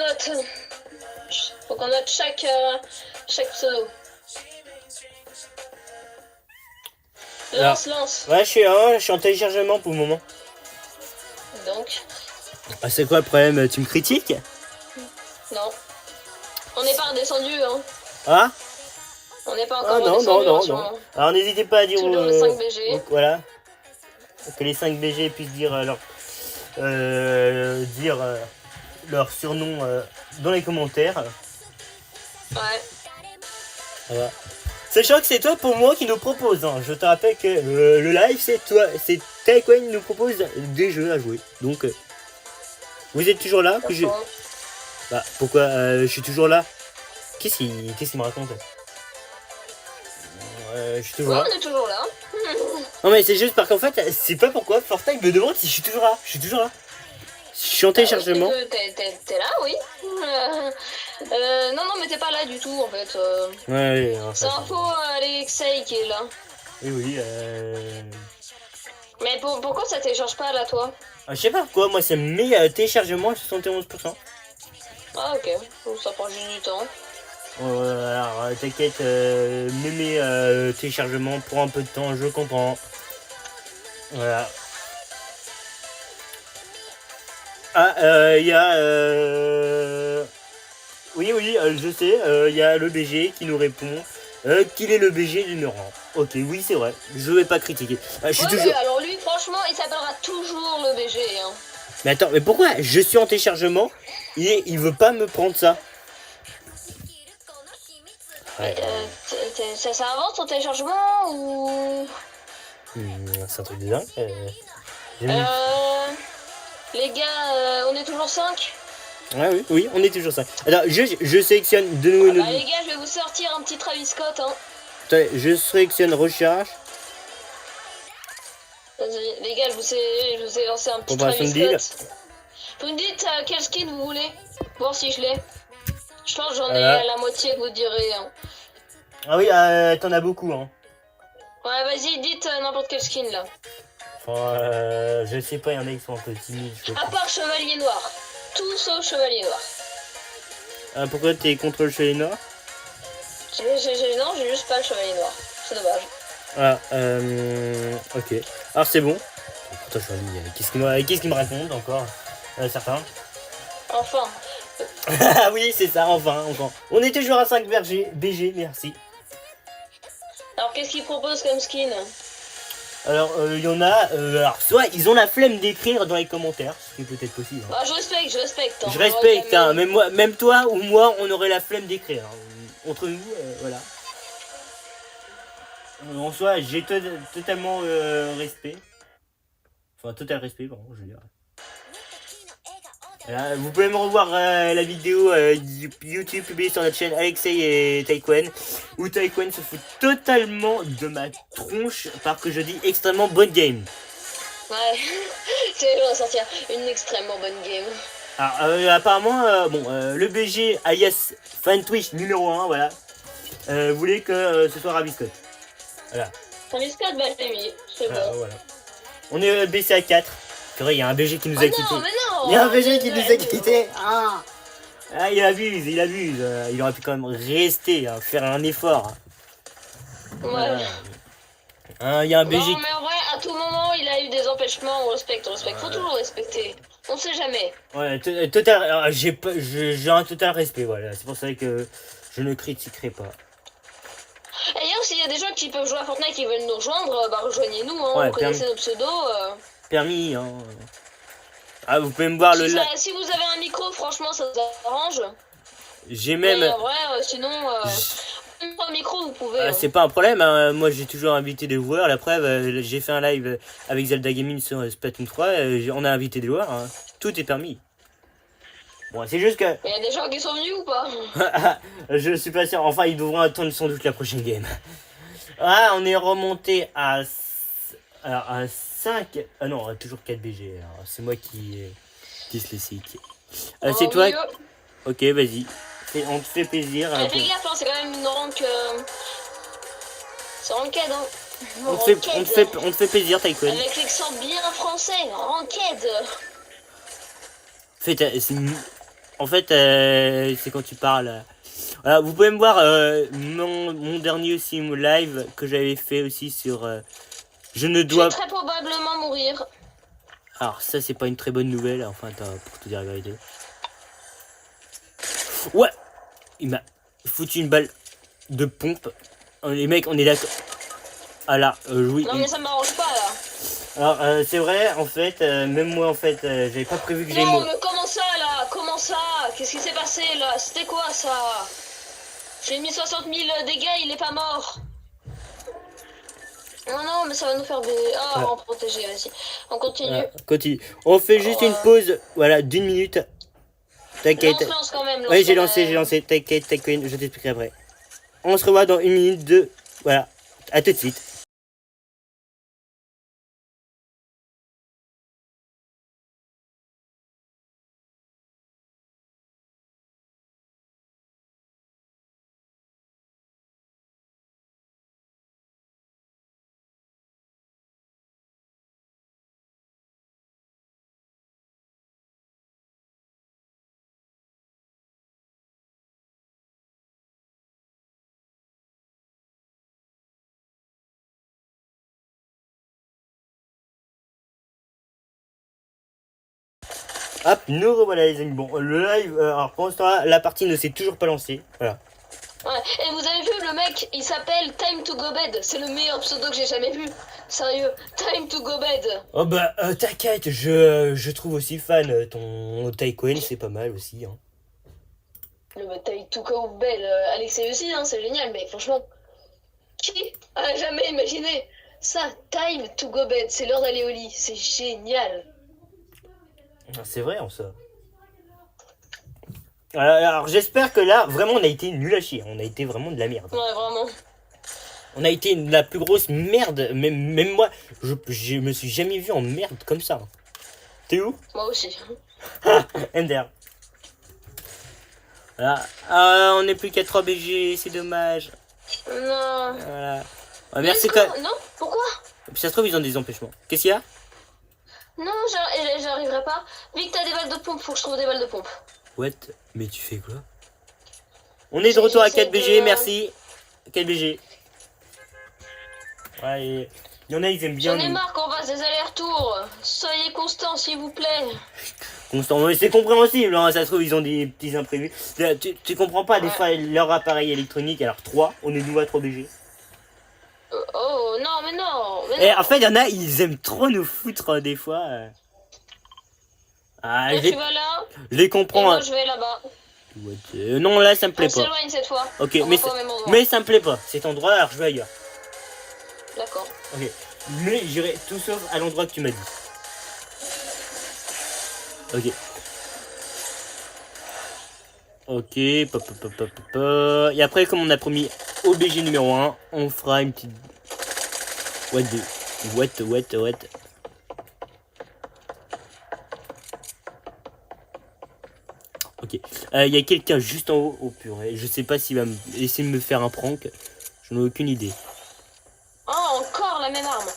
note chaque pseudo. Lance. Ouais, je suis en téléchargement pour le moment. Donc, Ah, c'est quoi le problème? Tu me critiques? non. On n'est pas redescendu, hein. Ah? On n'est pas Ah encore redescendu. non. Alors n'hésitez pas à dire Toujours les 5 BG. voilà. Que les 5 BG puissent dire leur surnom dans les commentaires. Ouais. Voilà. Sachant que c'est toi pour moi qui nous propose. Hein. Je te rappelle que le live c'est toi, c'est Taïkwen qui nous propose des jeux à jouer. Donc vous êtes toujours là que je... Bah pourquoi je suis toujours là? Qu'est-ce qu'il me raconte? Je suis toujours là. On est toujours là. Non mais c'est juste parce qu'en fait, c'est pas pourquoi Fortnite me demande si je suis toujours là. Je suis toujours là. Je suis en téléchargement. T'es là, oui. Non, mais t'es pas là du tout en fait. Ouais, c'est info Alexei qui est là. Oui. Mais pourquoi ça télécharge pas là, toi? Je sais pas pourquoi, moi ça me met téléchargement à 71%. Ah, ok. Donc, ça prend juste du temps. Alors t'inquiète, mes téléchargements pour un peu de temps, je comprends. Voilà. Ah, il y a... Oui, je sais, il y a le BG qui nous répond qu'il est le BG du Nord. Ok, oui, c'est vrai, je vais pas critiquer. Je suis toujours... Mais alors lui, franchement, il s'appellera toujours le BG. Hein. Mais attends, mais pourquoi je suis en téléchargement et il veut pas me prendre ça? Ouais. Ça avance ton téléchargement ou... C'est un truc de dingue. Les gars, on est toujours 5? Ouais, oui, on est toujours ça. Alors, je sélectionne de nouveau... les gars, je vais vous sortir un petit Travis Scott. Hein. Attendez, je sélectionne recharge. Vas-y, les gars, je vous ai lancé un petit Travis Scott. Vous me dites quel skin vous voulez? Voir si je l'ai. Je pense que j'en ai à la moitié que vous direz. Hein. Ah oui, t'en as beaucoup. Hein. Ouais, vas-y, dites n'importe quel skin là. Enfin, je sais pas, il y en a qui sont un peu timides. À part Chevalier Noir. Tout sauf Chevalier Noir. Pourquoi t'es contre le Chevalier Noir? Non, j'ai juste pas le Chevalier Noir. C'est dommage. Ah, ok. Alors c'est bon. Putain, qu'est-ce qu'il me raconte encore? Certains. Enfin. Ah oui, c'est ça, enfin. On est toujours à 5 BG, merci. Alors qu'est-ce qu'ils proposent comme skin? Alors, il y en a... alors, soit ils ont la flemme d'écrire dans les commentaires, ce qui est peut-être possible. Hein. Ah, je respecte. Hein. Je respecte, hein, même toi ou moi, on aurait la flemme d'écrire. Hein. Entre nous, voilà. En soi, j'ai totalement respect. Enfin, total respect, pardon, je veux dire. Voilà, vous pouvez me revoir la vidéo YouTube publiée sur notre chaîne Alexei et Taïkwen, où Taïkwen se fout totalement de ma tronche parce que je dis extrêmement bonne game. Ouais, c'est vrai, sortir une extrêmement bonne game. Alors, apparemment, le BG alias fan Twitch numéro 1, voilà, voulait que ce soit Travis Scott. Voilà. Travis Scott, bah j'ai mis, c'est bon. Voilà. On est baissé à 4. C'est vrai, il y a un BG qui nous a quittés. Non, mais non. Il y a un BG qui nous a quittés. Il abuse. Il aurait pu quand même rester, hein, faire un effort. Ouais. Il y a un BG. Non, mais en vrai, à tout moment, il a eu des empêchements. On respecte. Faut toujours respecter. On sait jamais. Ouais, total. J'ai un total respect, voilà. C'est pour ça que je ne critiquerai pas. Et d'ailleurs, s'il y a des gens qui peuvent jouer à Fortnite qui veulent nous rejoindre, bah rejoignez-nous. Hein, Ouais, vous connaissez nos pseudos. Permis, hein. Ah, vous pouvez me voir le live. Si vous avez un micro, franchement, ça vous arrange. J'ai Mais même... en vrai, sinon, un micro, vous pouvez. Hein. C'est pas un problème, hein. Moi j'ai toujours invité des joueurs. La preuve, j'ai fait un live avec Zelda Gaming sur Splatoon 3. On a invité des joueurs. Hein. Tout est permis. Bon, c'est juste que... Il y a des gens qui sont venus ou pas? Je suis pas sûr. Enfin, ils devront attendre sans doute la prochaine game. Ah, on est remonté à... Alors, à 5... Ah non, toujours 4 BG. Alors, c'est moi qui se laisse ici. C'est toi... Milieu. Ok, vas-y. On te fait plaisir. Fais gaffe, hein, c'est quand même une rank. C'est ranked, hein. On te fait plaisir, Tycoon. Avec l'accent bien français, ranked. En fait, c'est quand tu parles. Voilà, vous pouvez me voir mon dernier aussi live que j'avais fait aussi sur. Je ne Je dois. vais très probablement mourir. Alors ça c'est pas une très bonne nouvelle. Enfin, pour te dire la vérité. Ouais. Il m'a foutu une balle de pompe. Les mecs, on est d'accord. Ah là, oui. Non mais ça m'arrange pas là. Alors c'est vrai, en fait, même moi en fait, j'avais pas prévu que j'aille Non mourir. mais comment ça là? Comment ça? Qu'est-ce qui s'est passé là? C'était quoi ça? J'ai mis 60 000 dégâts, il est pas mort. Non non mais ça va nous faire des... Ah on va protéger, vas-y. On continue. Continue. On fait juste une pause, voilà, d'une minute. T'inquiète. Lance quand même. Oui, j'ai lancé. T'inquiète, je t'expliquerai après. On se revoit dans une minute, deux. Voilà. À tout de suite. Hop, nous revoilà les amis. Bon, le live, alors pour l'instant, la partie ne s'est toujours pas lancée. Voilà. Ouais, et vous avez vu le mec, il s'appelle Time to Go Bed. C'est le meilleur pseudo que j'ai jamais vu. Sérieux, Time to Go Bed. Oh bah, t'inquiète, je trouve aussi fan. Ton Tycoon, c'est pas mal aussi. Hein. Le Time to Go Bed, Alexei aussi, hein, c'est génial, mais franchement, qui a jamais imaginé ça? Time to Go Bed, c'est l'heure d'aller au lit, c'est génial. C'est vrai, en ça. Alors j'espère que là, vraiment, on a été nul à chier. On a été vraiment de la merde. Ouais, vraiment. On a été la plus grosse merde. Même moi, je me suis jamais vu en merde comme ça. T'es où? Moi aussi. Ender. Voilà. On n'est plus qu'à 3 BG, c'est dommage. Non. Voilà. Merci quand même. Non, pourquoi? Puis ça se trouve, ils ont des empêchements. Qu'est-ce qu'il y a? Non, j'arriverai pas. Vu que t'as des balles de pompe, faut que je trouve des balles de pompe. What? Mais tu fais quoi? On est de retour à 4 BG, merci. 4 BG. Ouais, il y en a, ils aiment bien. J'en ai marre qu'on fasse des allers-retours. Soyez constants, s'il vous plaît. Constant, mais c'est compréhensible, hein, ça se trouve, ils ont des petits imprévus. Tu comprends pas, des fois, leur appareil électronique, alors 3, on est nouveau à 3 BG. Oh, non, mais non. Et en fait, il y en a, ils aiment trop nous foutre, des fois. Ah, Toi, tu vas là. Je les comprends. Et moi, je vais là-bas. Non, là, ça me plaît On pas. s'éloigne cette fois. Ok, mais ça me plaît pas. Cet endroit, alors je vais ailleurs. D'accord. Ok, mais j'irai tout sauf à l'endroit que tu m'as dit. Ok. Ok, et après, comme on a promis OBG numéro 1, on fera une petite... What. Ok. Il y a quelqu'un juste en haut. Oh purée, je sais pas s'il va essayer de me faire un prank. Je n'ai aucune idée. Oh, encore la même arme.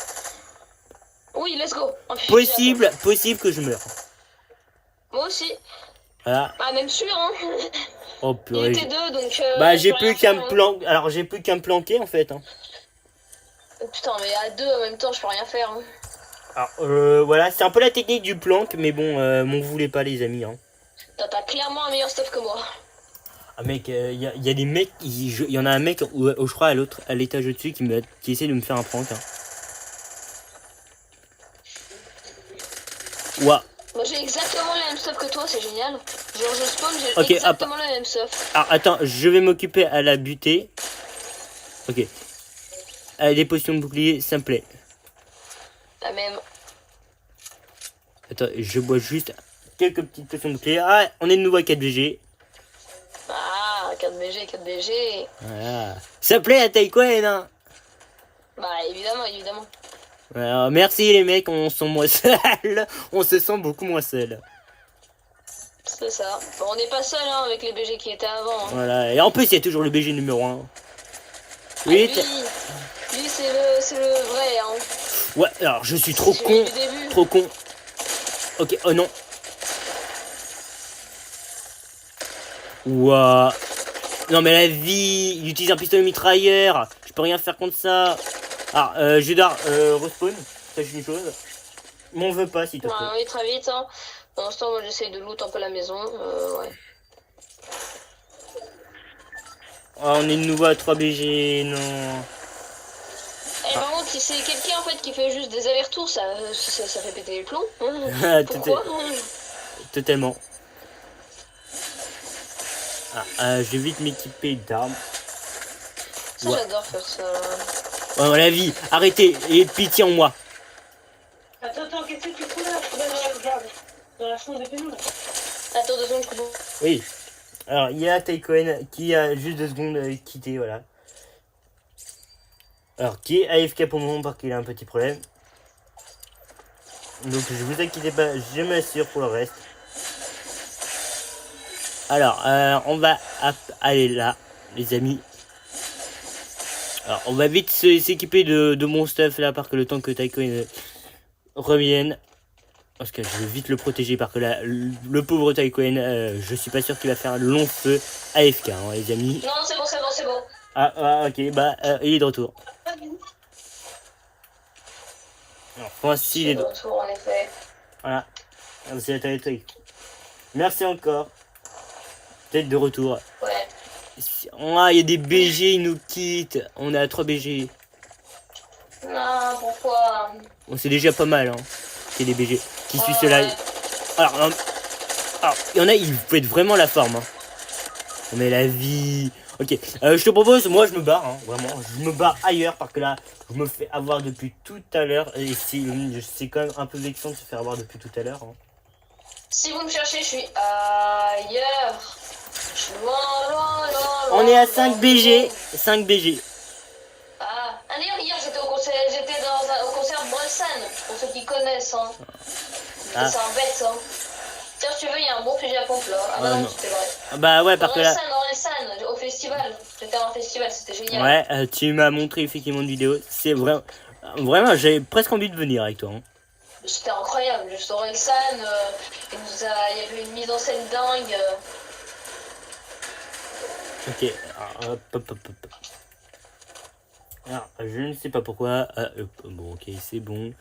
Oui, let's go. Possible que je meure. Moi aussi. Voilà. Ah, même sûr, hein. Oh purée. Il était deux, donc... bah, j'ai plus qu'à me planquer. Alors, j'ai plus qu'à me planquer, en fait. Hein. Putain, mais à deux, en même temps, je peux rien faire. Hein. Alors, voilà, c'est un peu la technique du plank, mais bon, m'en voulez pas, les amis. Hein. T'as clairement un meilleur stuff que moi. Ah mec, y a des mecs, il y en a un mec, je crois à l'étage au-dessus, qui essaie de me faire un prank. Hein. Ouah. Moi j'ai exactement le même stuff que toi, c'est génial. Genre je spawn, j'ai Ok, exactement le même stuff. Alors attends, je vais m'occuper à la butée. Ok. Des potions de bouclier, ça me plaît. La même. Attends, je bois juste quelques petites potions de bouclier. Ah, on est de nouveau à 4VG. Ah, 4BG, 4BG. Voilà. Ça plaît à Taïkoen, hein. Bah évidemment, évidemment. Alors, merci les mecs, on se sent moins seul. On se sent beaucoup moins seul. C'est ça. Bon, on n'est pas seul hein, avec les BG qui étaient avant. Hein. Voilà, et en plus il y a toujours le BG numéro 1. Oui. Oui. Lui c'est le vrai. Hein. Ouais, alors je suis trop con. Trop con. Ok, oh non. Ouah. Non mais la vie, il utilise un pistolet mitrailleur. Je peux rien faire contre ça. Alors, je dois respawn. Sache une chose. M'en veux pas s'il te plaît. Oui, très vite. Hein. Pour l'instant, moi j'essaye de loot un peu la maison. Ouais. Oh, on est de nouveau à 3 BG, non. Et par contre, si c'est quelqu'un en fait qui fait juste des allers-retours, ça fait péter les plombs. Pourquoi Totalement. Je vais vite m'équiper d'armes. Ça, ouais. J'adore faire ça. Ouais, la vie, arrêtez, ayez de pitié en moi. Attends, qu'est-ce que tu fous là? Je suis dans la chambre de pénou là. Attends 2 secondes, je comprends. Oui. Alors, il y a Taïkoen qui a juste 2 secondes quitté, voilà. Alors, qui est AFK pour le moment parce qu'il a un petit problème. Donc, je vous inquiétez pas, je m'assure pour le reste. Alors, on va aller là, les amis. Alors, on va vite s'équiper de mon stuff là, parce que le temps que Taïkoen revienne. Parce que je veux vite le protéger, parce que là, le pauvre Taïkoen, je suis pas sûr qu'il va faire un long feu AFK, hein, les amis. Non, c'est bon. Ok, bah, il est de retour. Alors, voici il est de retour, en effet. Voilà, c'est la territoire. Merci encore. Peut-être de retour. Ouais. Ah, il y a des BG, ils nous quittent. On est à 3 BG. Non, pourquoi? Bon, c'est déjà pas mal, hein. C'est des BG qui suivent ce live. Alors, il y en a, ils font vraiment la forme. Hein. Mais la vie. Ok, je te propose, moi je me barre, hein, vraiment. Je me barre ailleurs parce que là, je me fais avoir depuis tout à l'heure. Et c'est quand même un peu vexant de se faire avoir depuis tout à l'heure. Hein. Si vous me cherchez, je suis ailleurs. Je suis loin. On est à 5 BG. 5 BG. Ah, d'ailleurs, hier j'étais au concert de Bressan, pour ceux qui connaissent. Hein. C'est un bête, hein. Tiens, si tu veux, il y a un bon fusil à pompe là. Ah bah non, c'était vrai. Bah ouais, parce que là. Bressan, au festival. J'étais à un festival, c'était génial. Ouais, tu m'as montré effectivement une vidéo. C'est vraiment. Vraiment, j'avais presque envie de venir avec toi. Hein. C'était incroyable. Juste Orelsan, il y avait une mise en scène dingue. Ok, alors, hop. Alors, je ne sais pas pourquoi. Bon, ok, c'est bon.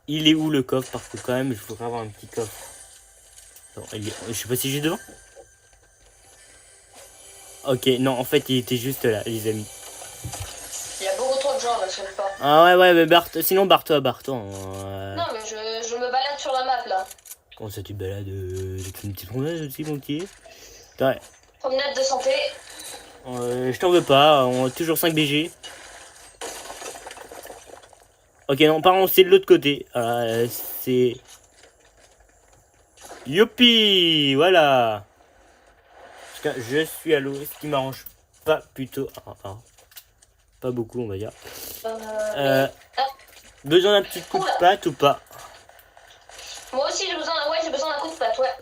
Il est où le coffre? Parce que quand même, je voudrais avoir un petit coffre. Non, je sais pas si j'ai devant. Ok, non, en fait, il était juste là, les amis. Il y a beaucoup trop de gens là, je sais pas. Ah ouais, mais sinon, barre-toi. Non, mais je me balade sur la map là. Comment ça, tu balades? C'est une petite promenade aussi, mon petit? Ouais. Promenade de santé. Je t'en veux pas, on a toujours 5 BG. Ok, non, par contre, c'est de l'autre côté. C'est... Youpi! Voilà! Parce que je suis à l'eau, ce qui m'arrange pas plutôt... pas beaucoup, on va dire. Besoin d'un petit coup de patte ou pas? Moi aussi, j'ai besoin d'un coup de patte, ouais.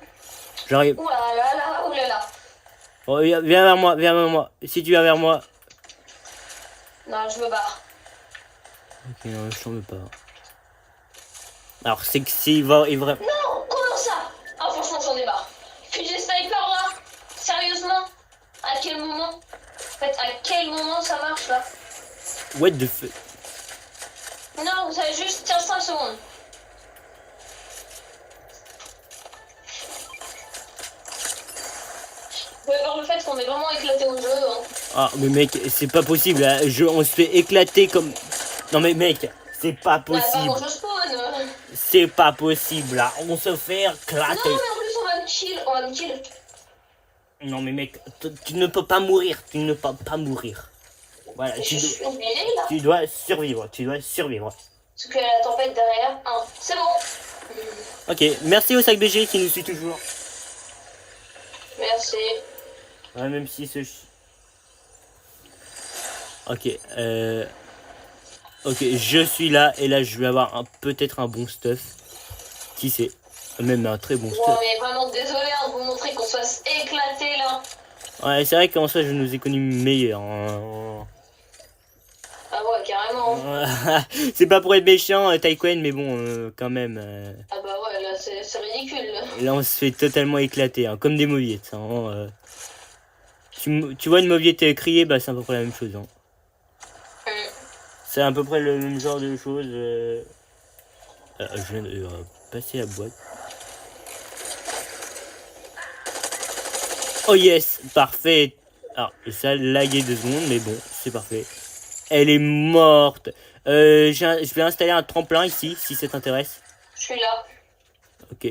J'arrive. Oulala. Oh, viens vers moi. Si tu viens vers moi... Non, je me barre. Ok, non, je t'en veux pas. Alors, c'est que s'il va... Non, comment ça? Ah, franchement, j'en ai marre. Fusil sniper, là? Sérieusement? À quel moment? En fait, à quel moment ça marche, là? What the fuck? Non, ça juste... Tiens, 5 secondes. Vous pouvez voir le fait qu'on est vraiment éclaté au jeu, hein. Ah, mais mec, c'est pas possible, là. On se fait éclater comme... Non mais mec, c'est pas possible. Bah, je spawn. C'est pas possible là, on se fait Non, éclater. mais en plus, on va me kill. Non mais mec, tu ne peux pas mourir, tu ne peux pas mourir. Voilà, Mais je suis obligée, là. tu dois survivre, tu dois survivre. Parce que la tempête derrière. Ah, c'est bon. Ok, merci au sac BG qui nous suit toujours. Merci. Ouais, même si ce... Ok, ok, je suis là et là je vais avoir peut-être un bon stuff. Qui sait? Même un très bon Bon, stuff. mais vraiment désolé de vous montrer qu'on se fasse éclater là. Ouais, c'est vrai qu'en soi je nous ai connus meilleurs. Hein. Ah ouais, carrément. C'est pas pour être méchant, Taïkwen, mais bon, quand même. Ah bah ouais, là c'est ridicule. Là on se fait totalement éclater, hein, comme des mauviettes. Hein, tu vois une mauviette crier, bah c'est à peu près la même chose. Hein. C'est à peu près le même genre de choses. Je viens de passer la boîte. Oh yes, parfait. Alors, ça lagué 2 secondes, mais bon, c'est parfait. Elle est morte. Je vais installer un tremplin ici, si ça t'intéresse. Je suis là. Ok.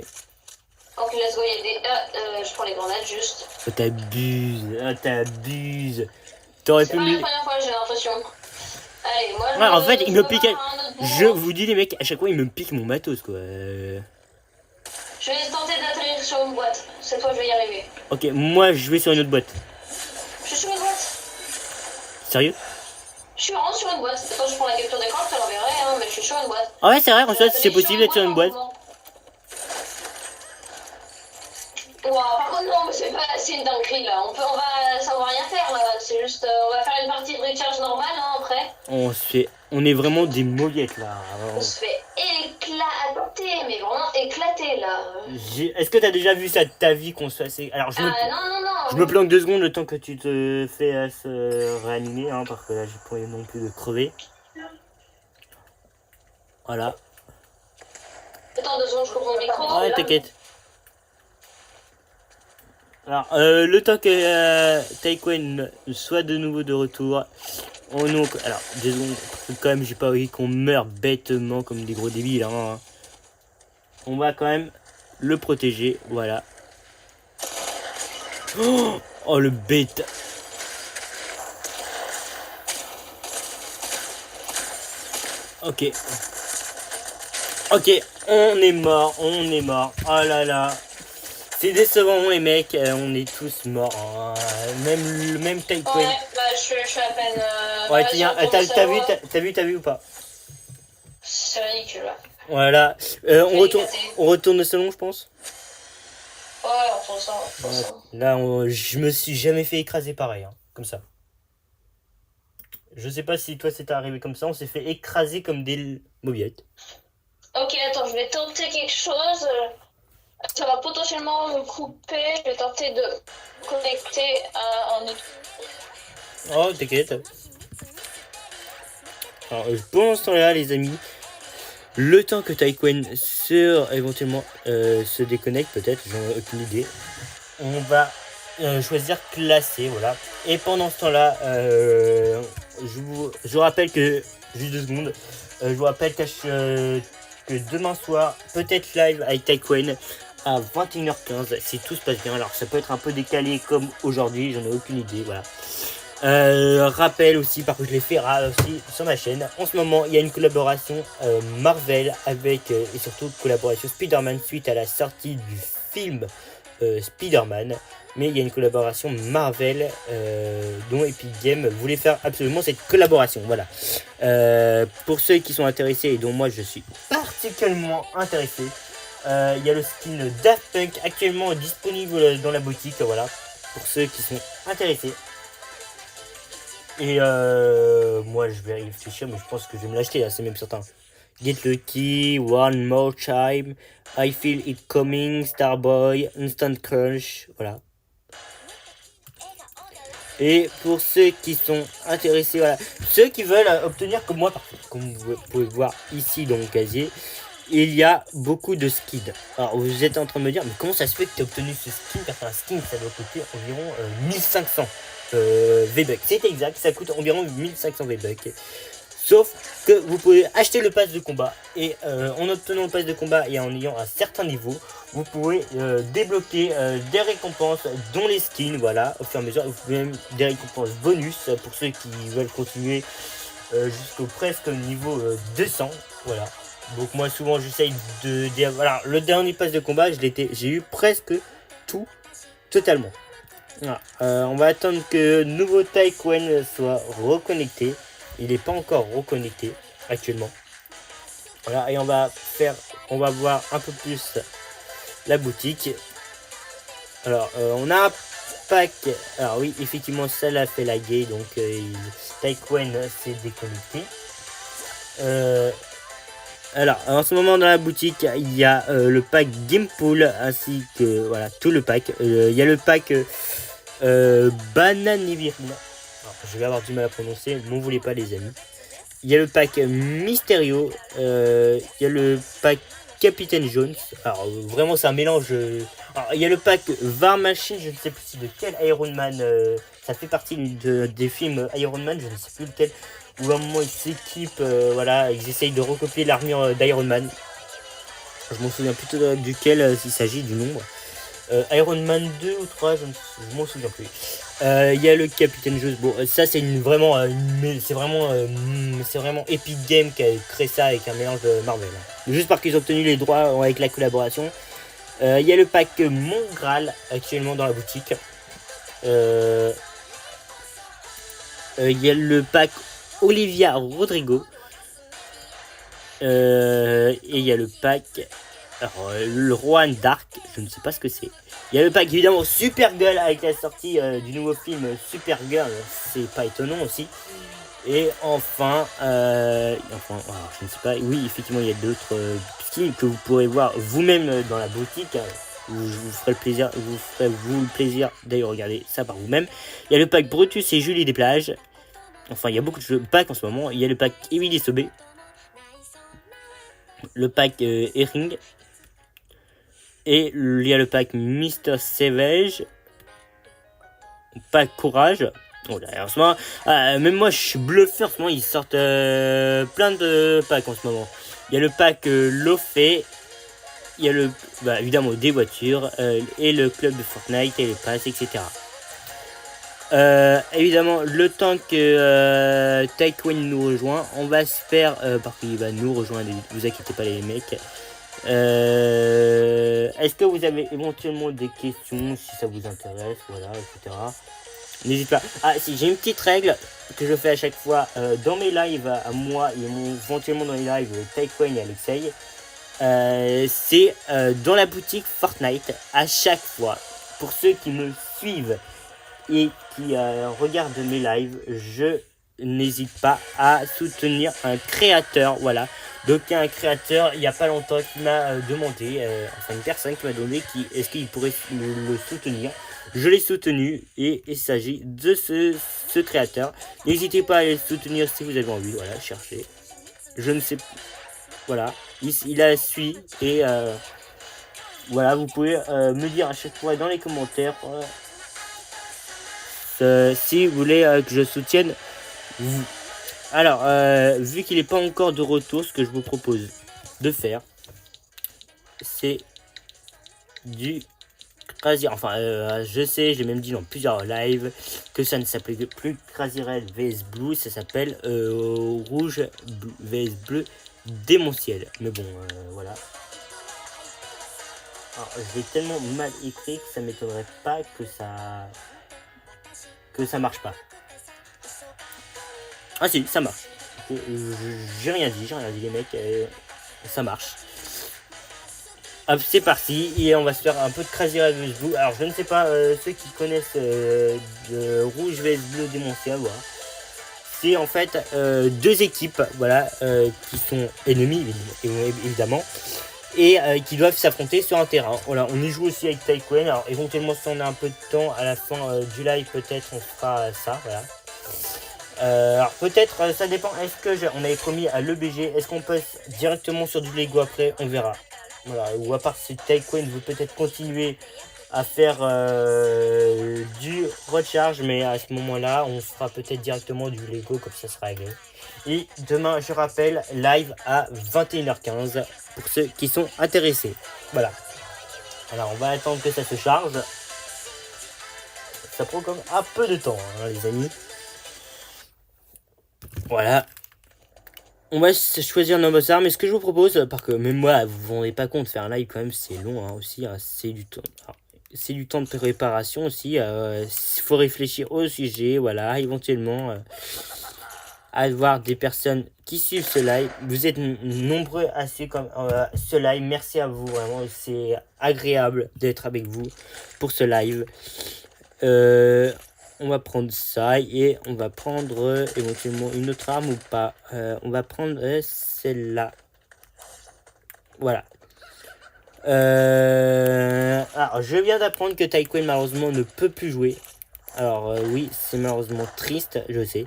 Ok, let's go, il y a des... je prends les grenades juste. Oh, t'abuses. Oh, t'abuses. T'aurais C'est pu pas me... la première fois, j'ai l'impression. Allez, moi je... Ouais, en fait, il me pique... un autre Je bout. vous dis, les mecs, à chaque fois, il me pique mon matos, quoi. Je vais tenter d'atterrir sur une boîte. Cette fois, je vais y arriver. Ok, moi, je vais sur une autre boîte. Je suis sur une boîte. Sérieux? Je suis vraiment sur une boîte. Quand je prends la capture d'écran, je te l'enverrai, hein, mais je suis sur une boîte. Ah ouais, c'est vrai, en Je fait, vais c'est atterrir possible d'être sur une boîte. Ouah, par contre, non, mais c'est une dinguerie là. Ça va rien faire là. C'est juste, on va faire une partie de recharge normale hein, après. On est vraiment des mauviettes, là. On se fait éclater, mais vraiment éclater là. Est-ce que t'as déjà vu ça de ta vie qu'on se fasse... Alors, Non, non. je me planque 2 secondes le temps que tu te fais se réanimer, hein, parce que là, j'ai pas envie non plus de crever. Voilà. Attends 2 secondes, je coupe mon micro. Ouais, là. t'inquiète. Alors, le temps que Taïkwen soit de nouveau de retour, alors, 2 secondes, parce que quand même, j'ai pas envie qu'on meure bêtement comme des gros débiles. Hein. On va quand même le protéger, voilà. Oh, le bête. Ok. Ok, on est mort. Oh là là. C'est décevant les mecs, on est tous morts. Hein. Même Taïkwen. Ouais, bah je suis à peine... ouais, tiens, t'as vu ou pas? C'est ridicule là. Voilà. On retourne au salon, je pense. Ouais, on retourne ça. Là, je me suis jamais fait écraser pareil, hein, comme ça. Je sais pas si toi c'est arrivé comme ça, on s'est fait écraser comme des mauviettes. Ok, attends, je vais tenter quelque chose. Ça va potentiellement me couper. Je vais tenter de connecter à un autre. Oh, t'inquiète. Alors, pendant ce temps-là, les amis, le temps que Taïkwen éventuellement se déconnecte, peut-être, j'en ai aucune idée, on va choisir classer, voilà. Et pendant ce temps-là, je vous rappelle que, juste 2 secondes, je vous rappelle que demain soir, peut-être live avec Taïkwen à 21h15, si tout se passe bien. Alors, ça peut être un peu décalé comme aujourd'hui, j'en ai aucune idée, voilà. Rappel aussi, parce que je l'ai fait aussi sur ma chaîne. En ce moment, il y a une collaboration Marvel avec, et surtout collaboration Spider-Man suite à la sortie du film Spider-Man. Mais il y a une collaboration Marvel dont Epic Games voulait faire absolument cette collaboration. Voilà. Pour ceux qui sont intéressés et dont moi je suis particulièrement intéressé, il y a le skin Daft Punk actuellement disponible dans la boutique. Voilà. Pour ceux qui sont intéressés. Et moi je vais y réfléchir, mais je pense que je vais me l'acheter là, c'est même certain. Get Lucky, One More Time, I Feel It Coming, Starboy, Instant Crunch, voilà. Et pour ceux qui sont intéressés, voilà, ceux qui veulent obtenir comme moi, comme vous pouvez voir ici dans mon casier, il y a beaucoup de skins. Alors vous êtes en train de me dire, mais comment ça se fait que tu as obtenu ce skin? Parce qu'un skin ça doit coûter environ 1500 V-Bucks. C'est exact, ça coûte environ 1500 V-Bucks. Sauf que vous pouvez acheter le pass de combat et en obtenant le pass de combat et en ayant un certain niveau, vous pouvez débloquer des récompenses dont les skins, voilà, au fur et à mesure. Vous pouvez même des récompenses bonus pour ceux qui veulent continuer jusqu'au presque niveau 200, voilà. Donc moi souvent j'essaye voilà, le dernier pass de combat, j'ai eu presque tout, totalement. Voilà. On va attendre que nouveau Taïwan soit reconnecté. Il n'est pas encore reconnecté actuellement. Voilà, et on va voir un peu plus la boutique. Alors, on a un pack. Alors oui, effectivement, ça l'a fait laguer, donc Taïwan s'est déconnecté. Alors, en ce moment dans la boutique, il y a le pack Gamepool ainsi que voilà tout le pack. Il y a le pack Bananivirine. Je vais avoir du mal à prononcer, m'en voulez pas les amis. Il y a le pack Mysterio, il y a le pack Capitaine Jones. Alors vraiment c'est un mélange. Alors, il y a le pack War Machine, je ne sais plus de quel Iron Man. Ça fait partie des films Iron Man, je ne sais plus lequel. Où à un moment ils s'équipent, voilà, ils essayent de recopier l'armure d'Iron Man. Je m'en souviens plutôt duquel il s'agit du nombre. Iron Man 2 ou 3, je m'en souviens plus. Il y a le Capitaine Jones. Bon, ça c'est vraiment Epic Games qui a créé ça avec un mélange de Marvel. Juste parce qu'ils ont obtenu les droits avec la collaboration. Il y a le pack Mon Graal actuellement dans la boutique. Il y a le pack Olivia Rodrigo. Et il y a le pack le Rohan Dark, je ne sais pas ce que c'est. Il y a le pack évidemment Supergirl avec la sortie du nouveau film Supergirl, c'est pas étonnant aussi. Et enfin, alors, je ne sais pas, oui effectivement il y a d'autres skins que vous pourrez voir vous-même dans la boutique. Je vous ferai le plaisir d'aller regarder ça par vous-même. Il y a le pack Brutus et Julie des plages. Enfin il y a beaucoup de packs en ce moment. Il y a le pack Emily Sobé. Le pack Herring. Et il y a le pack Mr. Savage. Pack Courage. Oh là, en ce moment, même moi je suis bluffé en ce moment. Ils sortent plein de packs en ce moment. Il y a le pack Lofé. Il y a le, évidemment des voitures. Et le club de Fortnite et les passes, etc. Évidemment, le temps que Taïwan nous rejoint, on va se faire, parce qu'il va nous rejoindre, vous inquiétez pas les mecs. Est-ce que vous avez éventuellement des questions, si ça vous intéresse, voilà, etc. N'hésitez pas. Ah si, j'ai une petite règle que je fais à chaque fois dans mes lives à moi et éventuellement dans les lives Taïwan et Alexei. C'est dans la boutique Fortnite à chaque fois. Pour ceux qui me suivent et qui regardent mes lives, je n'hésite pas à soutenir un créateur, voilà. Donc il y a un créateur il n'y a pas longtemps qui m'a demandé, enfin une personne qui m'a demandé est-ce qu'il pourrait le soutenir. Je l'ai soutenu et il s'agit de ce créateur. N'hésitez pas à le soutenir si vous avez envie, voilà, cherchez. Je ne sais pas, voilà, il a suivi et voilà, vous pouvez me dire à chaque fois dans les commentaires si vous voulez que je soutienne vous. Alors, vu qu'il n'est pas encore de retour, ce que je vous propose de faire, c'est du Crazy. Enfin, je sais, j'ai même dit dans plusieurs lives que ça ne s'appelait plus Crazy Red vs Blue, ça s'appelle Rouge vs Bleu démentiel. Mais bon, voilà. Alors, je l'ai tellement mal écrit que ça m'étonnerait pas que ça marche pas. Ah si, ça marche. J'ai rien dit les mecs, ça marche. Hop, c'est parti, et on va se faire un peu de Crazy Red vs Blue. Alors je ne sais pas, ceux qui connaissent de Rouge vs Bleu démentiel, voilà. C'est en fait deux équipes, voilà, qui sont ennemies évidemment, et qui doivent s'affronter sur un terrain. Voilà, on y joue aussi avec Taïwan. Alors éventuellement si on a un peu de temps à la fin du live, peut-être on fera ça, voilà. Alors peut-être ça dépend, est-ce que on avait promis à l'EBG, est-ce qu'on passe directement sur du Lego après, on verra. Voilà, ou à part si Taïwan veut peut-être continuer à faire du recharge, mais à ce moment-là, on fera peut-être directement du Lego, comme ça sera réglé. Et demain, je rappelle, live à 21h15 pour ceux qui sont intéressés. Voilà. Alors, on va attendre que ça se charge. Ça prend comme un peu de temps, hein, les amis. Voilà. On va choisir nos boss armes. Et ce que je vous propose, parce que même moi, vous vous rendez pas compte, faire un live quand même, c'est long hein, aussi. Hein, c'est du temps. C'est du temps de préparation aussi. Il faut réfléchir au sujet. Voilà, éventuellement, avoir des personnes qui suivent ce live. Vous êtes nombreux à suivre comme, ce live. Merci à vous, vraiment. C'est agréable d'être avec vous pour ce live. On va prendre ça et on va prendre éventuellement une autre arme ou pas. On va prendre celle-là. Voilà. Alors, je viens d'apprendre que Taïwan malheureusement ne peut plus jouer. Alors oui, c'est malheureusement triste, je sais.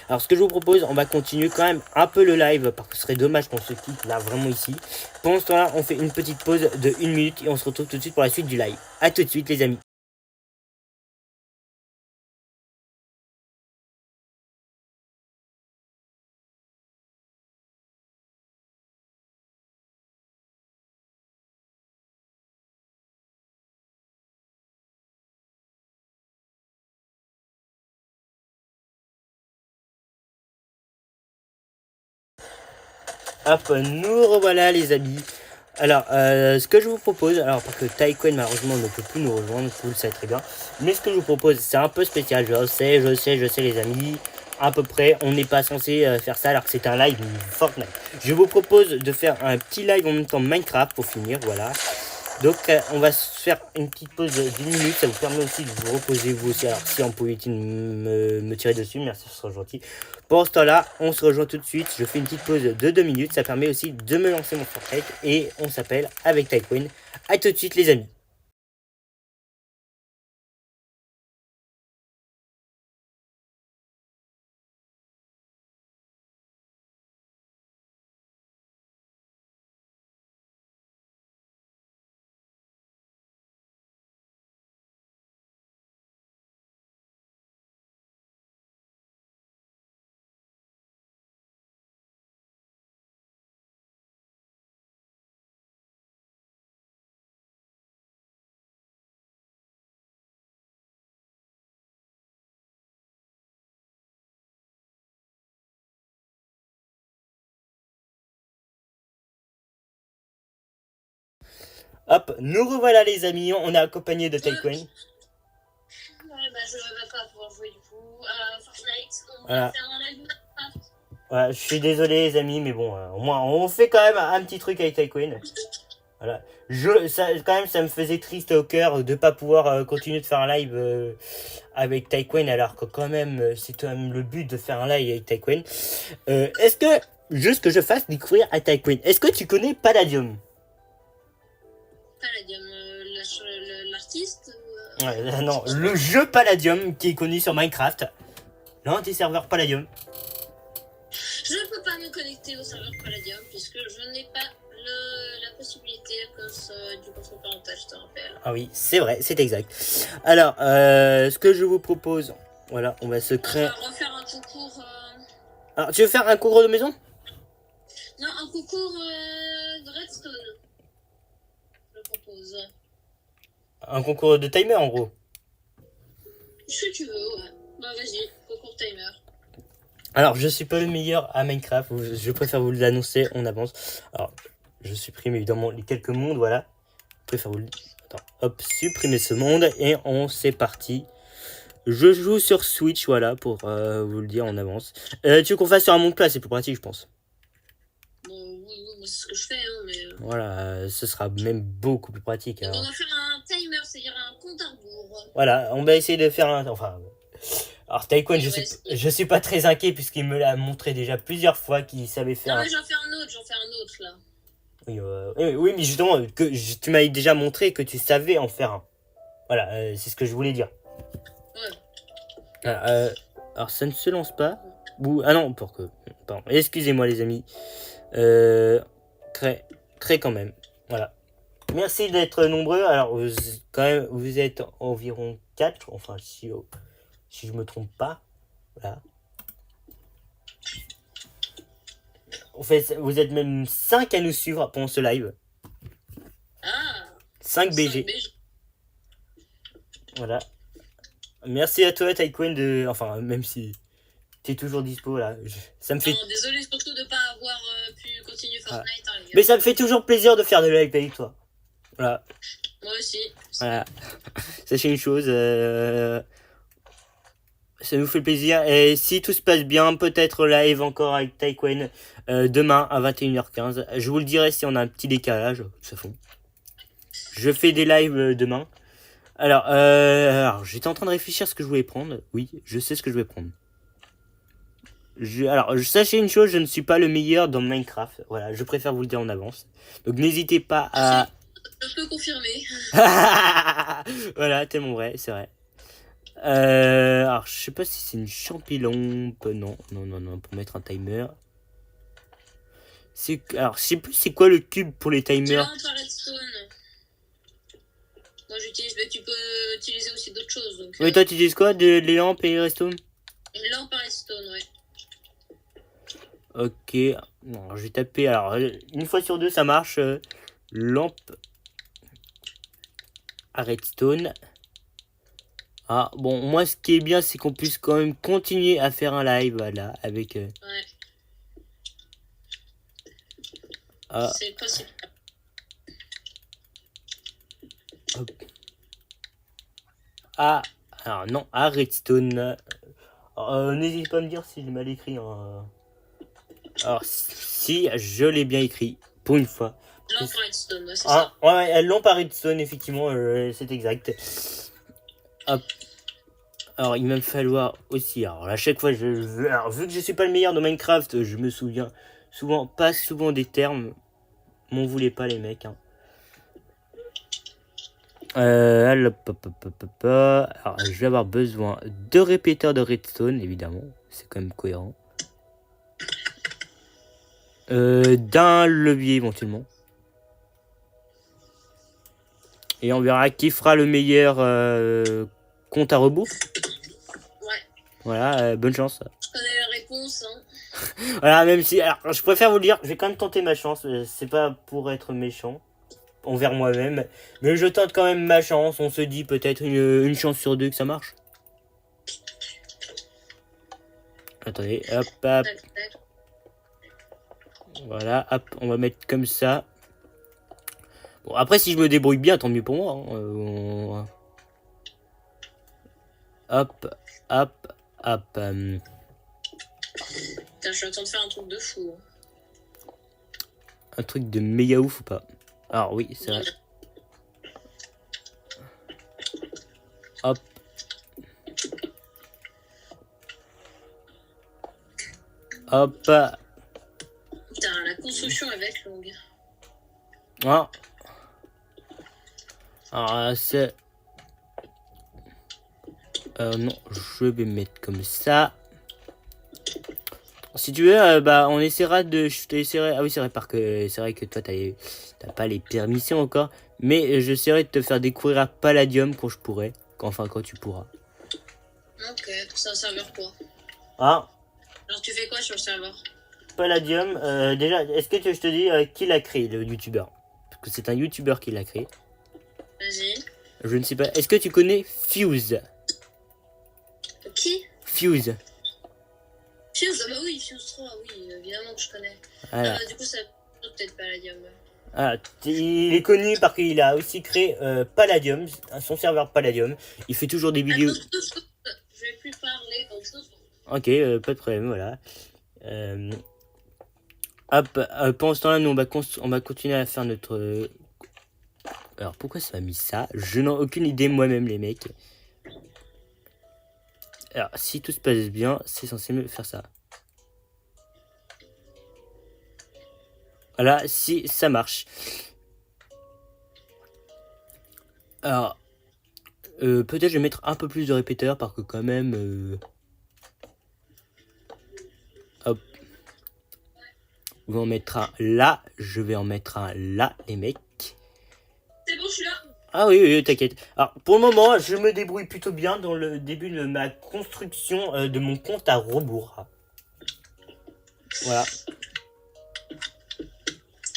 Alors ce que je vous propose, on va continuer quand même un peu le live parce que ce serait dommage qu'on se quitte là vraiment ici. Pendant ce temps-là, on fait une petite pause de 1 minute et on se retrouve tout de suite pour la suite du live. A tout de suite les amis. Hop, nous revoilà les amis. Alors, ce que je vous propose, alors parce que Taïwan malheureusement ne peut plus nous rejoindre, vous le savez très bien. Mais ce que je vous propose, c'est un peu spécial, je sais les amis. À peu près, on n'est pas censé faire ça alors que c'est un live Fortnite. Je vous propose de faire un petit live en même temps Minecraft pour finir, voilà. Donc on va se faire une petite pause d'1 minute, ça vous permet aussi de vous reposer vous aussi. Alors si on pouvait me tirer dessus, merci, ce sera gentil. Pour ce temps-là, on se rejoint tout de suite, je fais une petite pause de 2 minutes, ça permet aussi de me lancer mon Fortnite et on s'appelle avec Taïwan. A tout de suite les amis. Hop, nous revoilà les amis, on est accompagné de Taïwan. Ouais, bah je vais pas pouvoir jouer du coup à Fortnite. On Voilà. va faire un live Minecraft. Ouais, je suis désolé les amis, mais bon, au moins on fait quand même un petit truc avec Taïwan. Voilà. Quand même, ça me faisait triste au cœur de pas pouvoir continuer de faire un live avec Taïwan, alors que quand même, c'est quand même le but de faire un live avec Taïwan. Est-ce que, juste que je fasse découvrir à Taïwan, est-ce que tu connais Palladium? Palladium, l'artiste Ouais, non, le jeu Palladium qui est connu sur Minecraft. L'anti-serveur Palladium. Je ne peux pas me connecter au serveur Palladium puisque je n'ai pas la possibilité à cause du contrôle parental, je te rappelle. Ah oui, c'est vrai, c'est exact. Alors, ce que je vous propose, voilà, on va se créer. On va refaire un concours. Alors, tu veux faire un concours de maison? Non, un concours de Redstone. Je propose. Un concours de timer en gros. Ce que tu veux, ouais. Bah vas-y, concours timer. Alors, je suis pas le meilleur à Minecraft, je préfère vous l'annoncer en avance. Alors, je supprime évidemment les quelques mondes, voilà. Je préfère vous le... Attends, hop, supprimer ce monde et c'est parti. Je joue sur Switch, voilà, pour vous le dire en avance. Tu veux qu'on fasse sur un monde plat, c'est plus pratique, je pense. Bon, oui, c'est ce que je fais, hein, mais... Voilà, ce sera même beaucoup plus pratique. Donc on va faire un timer, c'est-à-dire un compte à rebours. Voilà, on va essayer de faire un... Enfin... Alors Taïwan, je suis pas très inquiet puisqu'il me l'a montré déjà plusieurs fois qu'il savait faire... Non mais j'en fais un autre là. Oui, mais justement, tu m'avais déjà montré que tu savais en faire un. Voilà, c'est ce que je voulais dire. Ouais. Alors ça ne se lance pas. Ah non, pour que... Pardon, excusez-moi les amis. Crée quand même. Voilà. Merci d'être nombreux. Alors, quand même, vous êtes environ 4. Enfin, si je me trompe pas. Voilà. En fait, vous êtes même 5 à nous suivre pendant ce live. Ah, 5 BG. 5 BG. Voilà. Merci à toi, Taïkwen, de... Enfin, même si t'es toujours dispo, là. Ça me fait... Non, désolé surtout de pas avoir pu continuer Fortnite, hein, les gars. Mais ça me fait toujours plaisir de faire de live avec toi. Voilà. Moi aussi. Voilà. Sachez une chose, ça nous fait plaisir. Et si tout se passe bien, peut-être live encore avec Taïkwen demain à 21h15. Je vous le dirai si on a un petit décalage, de toute façon. Je fais des lives demain. Alors, j'étais en train de réfléchir à ce que je voulais prendre. Oui, je sais ce que je vais prendre. Sachez une chose, je ne suis pas le meilleur dans Minecraft. Voilà, je préfère vous le dire en avance. Donc n'hésitez pas à... Je peux confirmer. Voilà, tellement vrai, c'est vrai. Alors, je sais pas si c'est une champignon. Non, pour mettre un timer. Alors, je sais plus c'est quoi le cube pour les timers. Tu l'as en redstone. Moi j'utilise, mais tu peux utiliser aussi d'autres choses. Donc, Oui, toi tu utilises quoi? Les lampes et les restos? Une lampe à redstone, ouais. Ok, non, je vais taper. Alors, une fois sur deux, ça marche. Lampe à redstone. Ah, bon, moi, ce qui est bien, c'est qu'on puisse quand même continuer à faire un live, voilà, avec... Ouais. C'est le principe. Hop. Ah, alors non, à redstone. N'hésite pas à me dire si j'ai mal écrit. Hein. Alors, si, je l'ai bien écrit, pour une fois. Lampe à redstone, ouais, c'est ça. Ouais, lampe à redstone, effectivement, c'est exact. Hop. Alors, il va me falloir aussi... Alors, à chaque fois, alors, vu que je suis pas le meilleur de Minecraft, je me souviens pas souvent des termes. M'en voulez pas, les mecs. Hein. Alors, je vais avoir besoin de répéteurs de redstone, évidemment. C'est quand même cohérent. D'un levier, éventuellement. Et on verra qui fera le meilleur compte à rebours. Ouais. Voilà, bonne chance. Je connais la réponse. Hein. Voilà, même si... Alors, je préfère vous le dire, je vais quand même tenter ma chance. C'est pas pour être méchant envers moi-même. Mais je tente quand même ma chance. On se dit peut-être une chance sur deux que ça marche. Attendez, hop. Tac, tac. Voilà, hop, on va mettre comme ça. Bon, après, si je me débrouille bien, tant mieux pour moi. Hein. Hop. Putain, je suis en train de faire un truc de fou. Hein. Un truc de méga ouf ou pas? Alors oui, c'est vrai. Hop. Hop. Putain, la construction elle va être longue. Ah. Alors c'est... non, je vais mettre comme ça. Si tu veux, on essaiera de... Je t'essaierai... Ah oui, c'est vrai, c'est vrai que toi, t'as pas les permissions encore. Mais j'essaierai de te faire découvrir à Palladium quand je pourrai. Enfin, quand tu pourras. Ok, c'est un serveur quoi? Ah. Alors tu fais quoi sur le serveur? Palladium, déjà, est-ce que je te dis qui l'a créé, le youtubeur? Parce que c'est un youtubeur qui l'a créé. Vas-y. Je ne sais pas. Est-ce que tu connais Fuse? Qui? Fuse. Fuse, ah bah oui, Fuse 3, oui, évidemment que je connais. Voilà. Du coup, ça peut-être Palladium. Ah, il est connu parce qu'il a aussi créé Palladium, son serveur Palladium. Il fait toujours des vidéos. Attends, je vais plus parler comme ça. Ok, pas de problème, voilà. Hop, pendant ce temps-là, nous on va continuer à faire notre... Alors pourquoi ça m'a mis ça? Je n'ai aucune idée moi-même, les mecs. Alors si tout se passe bien, c'est censé me faire ça. Voilà, si ça marche. Alors, peut-être je vais mettre un peu plus de répéteurs parce que quand même... Hop. On va en mettre un là, je vais en mettre un là, les mecs. Ah oui, oui, t'inquiète. Alors, pour le moment, je me débrouille plutôt bien dans le début de ma construction de mon compte à rebours. Voilà.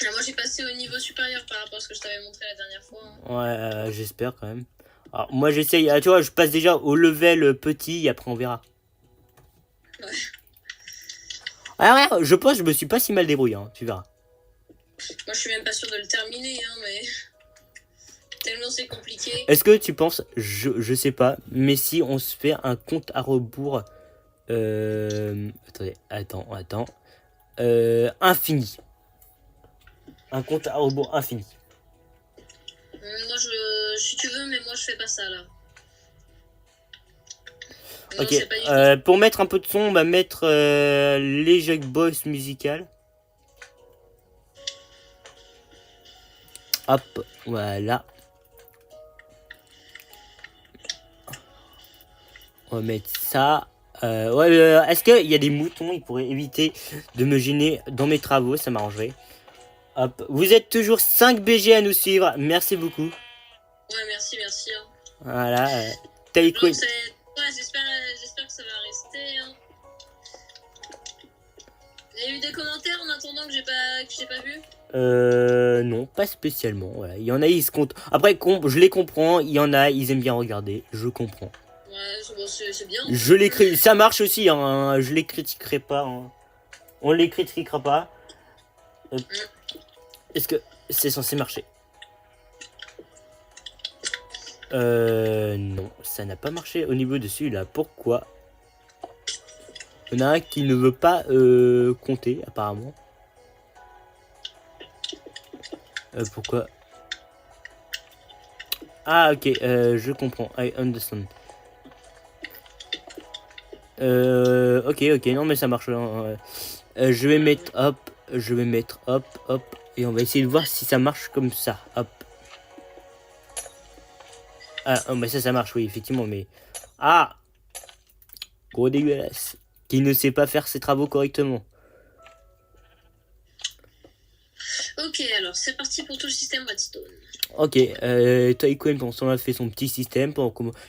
Ah, moi j'ai passé au niveau supérieur par rapport à ce que je t'avais montré la dernière fois. Hein. Ouais, j'espère quand même. Alors, moi, j'essaye. Ah, tu vois, je passe déjà au level petit et après, on verra. Ouais. Ah ouais, je pense que je me suis pas si mal débrouillé, hein, tu verras. Moi je suis même pas sûr de le terminer, hein, mais tellement c'est compliqué. Est-ce que tu penses, je sais pas, mais si on se fait un compte à rebours, attends, infini. Un compte à rebours infini. Moi si tu veux, mais moi je fais pas ça là. Non, Ok, c'est pas du tout. pour mettre un peu de son, on va mettre les jukebox musicales. Hop, voilà. On va mettre ça. Ouais, est-ce qu'il y a des moutons? Ils pourraient éviter de me gêner dans mes travaux, ça m'arrangerait. Hop, vous êtes toujours 5 BG à nous suivre, merci beaucoup. Ouais, merci. Hein. Voilà, Taïkoun. Ouais, j'espère que ça va rester. Hein. Il y a eu des commentaires en attendant que j'ai pas vu. Non, pas spécialement. Voilà. Il y en a, ils se comptent. Après, je les comprends. Il y en a, ils aiment bien regarder. Je comprends. Ouais, c'est bien. Je les critique. Ça marche aussi. Hein. Je les critiquerai pas. Hein. On les critiquera pas. Est-ce que c'est censé marcher? Non, ça n'a pas marché au niveau de celui-là. Pourquoi? Il y en a un qui ne veut pas compter, apparemment. Pourquoi? Ah, ok, je comprends. I understand. Ok, non, mais ça marche. Je vais mettre hop. Et on va essayer de voir si ça marche comme ça. Hop. Ah, oh, mais ça marche, oui, effectivement, mais... Ah! Gros dégueulasse. Qui ne sait pas faire ses travaux correctement. Ok, alors c'est parti pour tout le système Redstone. Ok, Taïkoun, on a fait son petit système.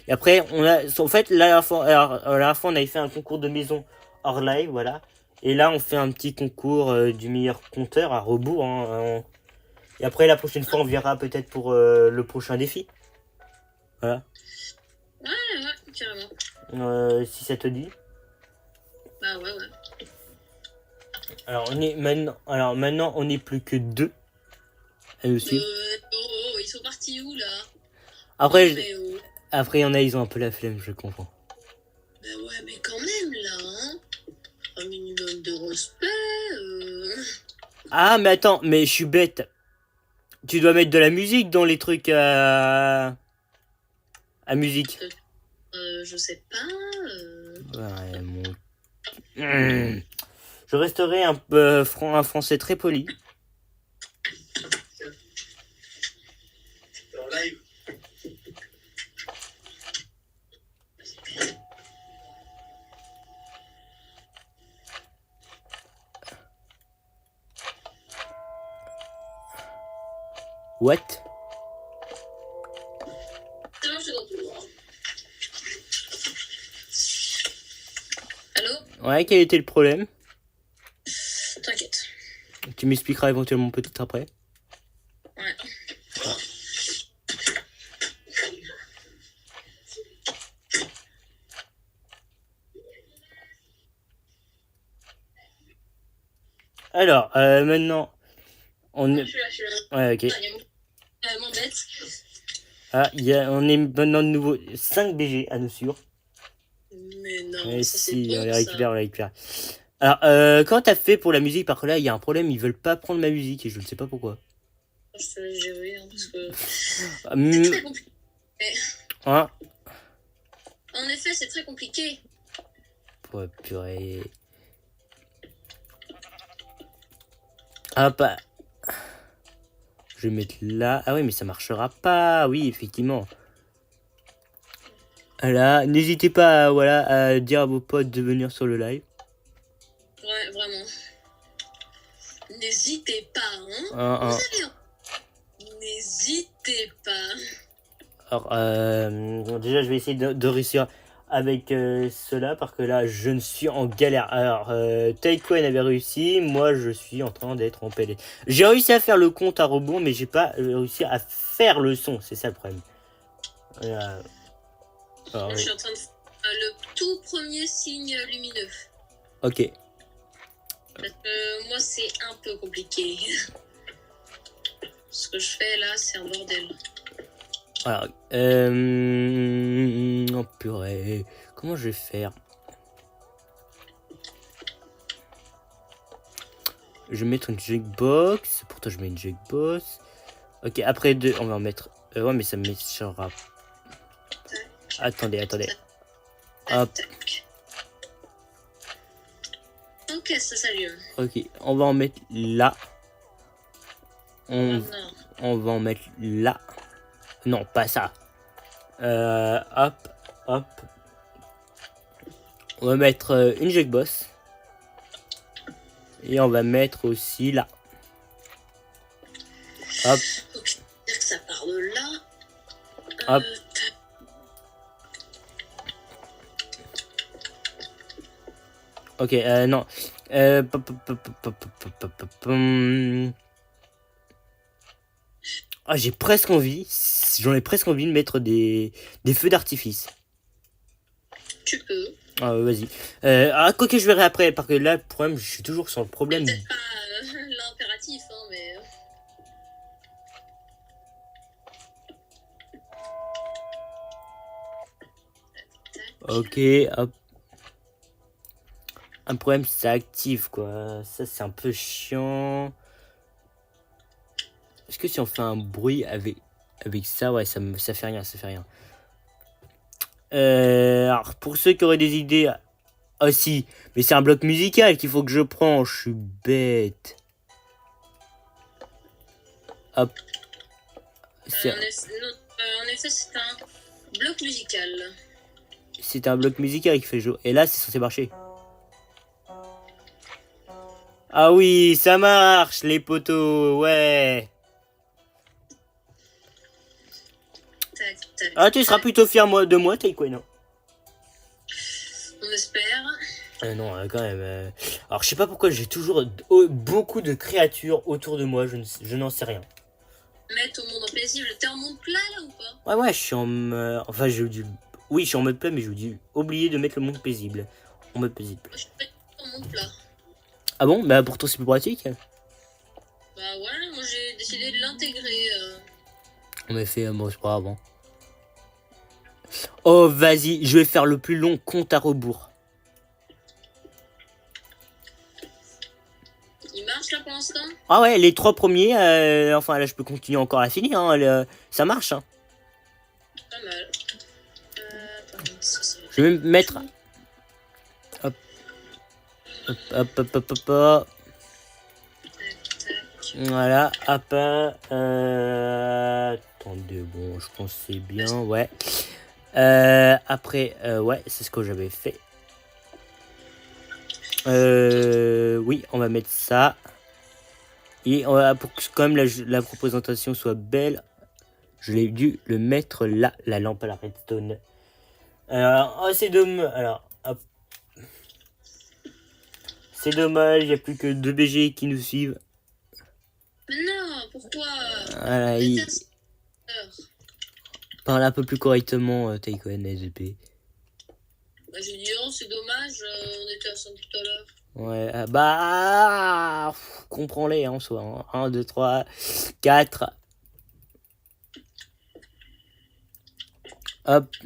Et après, en fait, la dernière fois, on avait fait un concours de maison hors live, voilà. Et là, on fait un petit concours du meilleur compteur à rebours. Hein. Et après, la prochaine fois, on verra peut-être pour le prochain défi. Voilà. Ouais, carrément. Si ça te dit. Bah ouais. Alors maintenant on n'est plus que 2 à nous suivre. Ils sont partis où là? Après oh. Après il y en a, ils ont un peu la flemme, je comprends. Bah ouais, mais quand même là, hein. Un minimum de respect. Ah mais attends, mais je suis bête. Tu dois mettre de la musique dans les trucs à musique. Je sais pas. Ouais, Je resterai un français très poli. En live. What? C'est bon, je suis dans tout. Allô? Ouais, quel était le problème? T'inquiète. Tu m'expliqueras éventuellement peut-être après. Ouais. Alors, maintenant, on est... Je suis là. Ouais, ok. M'embête. Ah, on est maintenant de nouveau 5 BG à nous suivre. Mais non, Ouais, ça si, c'est on bon, les ça. récupère, on les récupère. Alors, quand t'as fait pour la musique, par contre là, il y a un problème, ils veulent pas prendre ma musique et je ne sais pas pourquoi. Je te laisse gérer, hein, parce que c'est Hum, très compliqué. hein? En effet, c'est très compliqué. Ouais, purée. Ah, bah... Je vais mettre là. Ah oui, mais ça marchera pas. Oui, effectivement. Voilà, n'hésitez pas à dire à vos potes de venir sur le live. Ouais, vraiment. N'hésitez pas, hein. Hein. N'hésitez pas. Alors, déjà, je vais essayer de réussir avec cela, parce que là, je ne suis en galère. Alors, Taïkoen avait réussi, moi, je suis en train d'être en PLS. J'ai réussi à faire le compte à rebours, mais j'ai pas réussi à faire le son, c'est ça le problème. Alors, Je oui. suis en train de faire le tout premier signe lumineux. Ok. Parce que moi, c'est un peu compliqué. Ce que je fais là, c'est un bordel. Alors, oh purée, comment je vais faire? Je vais mettre une jukebox. Pourtant, je mets une jukebox. Ok, après deux, on va en mettre. Ouais, mais ça me mettra. Attendez. Hop. Tac. Ok, ça s'allume. Ok, on va en mettre là. Non. On va en mettre là. Non, pas ça. Hop. On va mettre une jukebox. Et on va mettre aussi là. Hop. Ok, c'est-à-dire que ça part de là. Hop. Tac. Ok, non. Ah, j'ai presque envie. J'en ai presque envie de mettre des feux d'artifice. Tu peux. Ah, vas-y. Quoi que je verrai après, parce que là, le problème, je suis toujours sur le problème. Peut-être pas l'impératif, hein, mais. Tac. Ok, hop. Un problème, ça active, quoi. Ça, c'est un peu chiant. Est-ce que si on fait un bruit avec ça, ouais, ça fait rien, alors, pour ceux qui auraient des idées... Ah si, mais c'est un bloc musical qu'il faut que je prends, je suis bête. Hop. En effet, c'est un bloc musical. C'est un bloc musical qui fait jouer. Et là, c'est censé marcher. Ah oui, ça marche, les poteaux, ouais. Tac. Ah, tu seras plutôt fier de moi, Taïkoen, non? On espère. Non, quand même. Alors, je sais pas pourquoi j'ai toujours beaucoup de créatures autour de moi, je n'en sais rien. Mettre au monde en paisible. T'es en monde plat là ou pas? Ouais, je suis en... Enfin, j'ai dû... Oui, je suis en mode plat, mais j'ai dû oublier de mettre le monde paisible. En mode paisible. Moi, je suis pas en monde plat. Ah bon? Bah, pourtant, c'est plus pratique. Bah ouais, moi j'ai décidé de l'intégrer. On m'a fait... Bon, c'est pas grave, hein. Oh, vas-y, je vais faire le plus long compte à rebours. Il marche là pour l'instant? Ah ouais, les 3 premiers, enfin là je peux continuer encore à finir, hein, ça marche. Hein. Pas mal. Je vais me mettre... Hop. Tac. Voilà, hop. Attendez, bon, je pense que c'est bien, ouais. Après, ouais, c'est ce que j'avais fait. Oui, on va mettre ça. Et pour que quand même la représentation soit belle, je l'ai dû le mettre là, la lampe à la redstone. Alors, c'est dommage. Alors, hop. C'est dommage, il n'y a plus que 2 BG qui nous suivent. Mais non, pourquoi? Voilà, parle un peu plus correctement, Taïkoen SGP. Bah, j'ai dit, oh, c'est dommage, on était à 100 tout à l'heure. Ouais, bah, comprends-les, hein, en soi. Hein. 1, 2, 3, 4. Hop.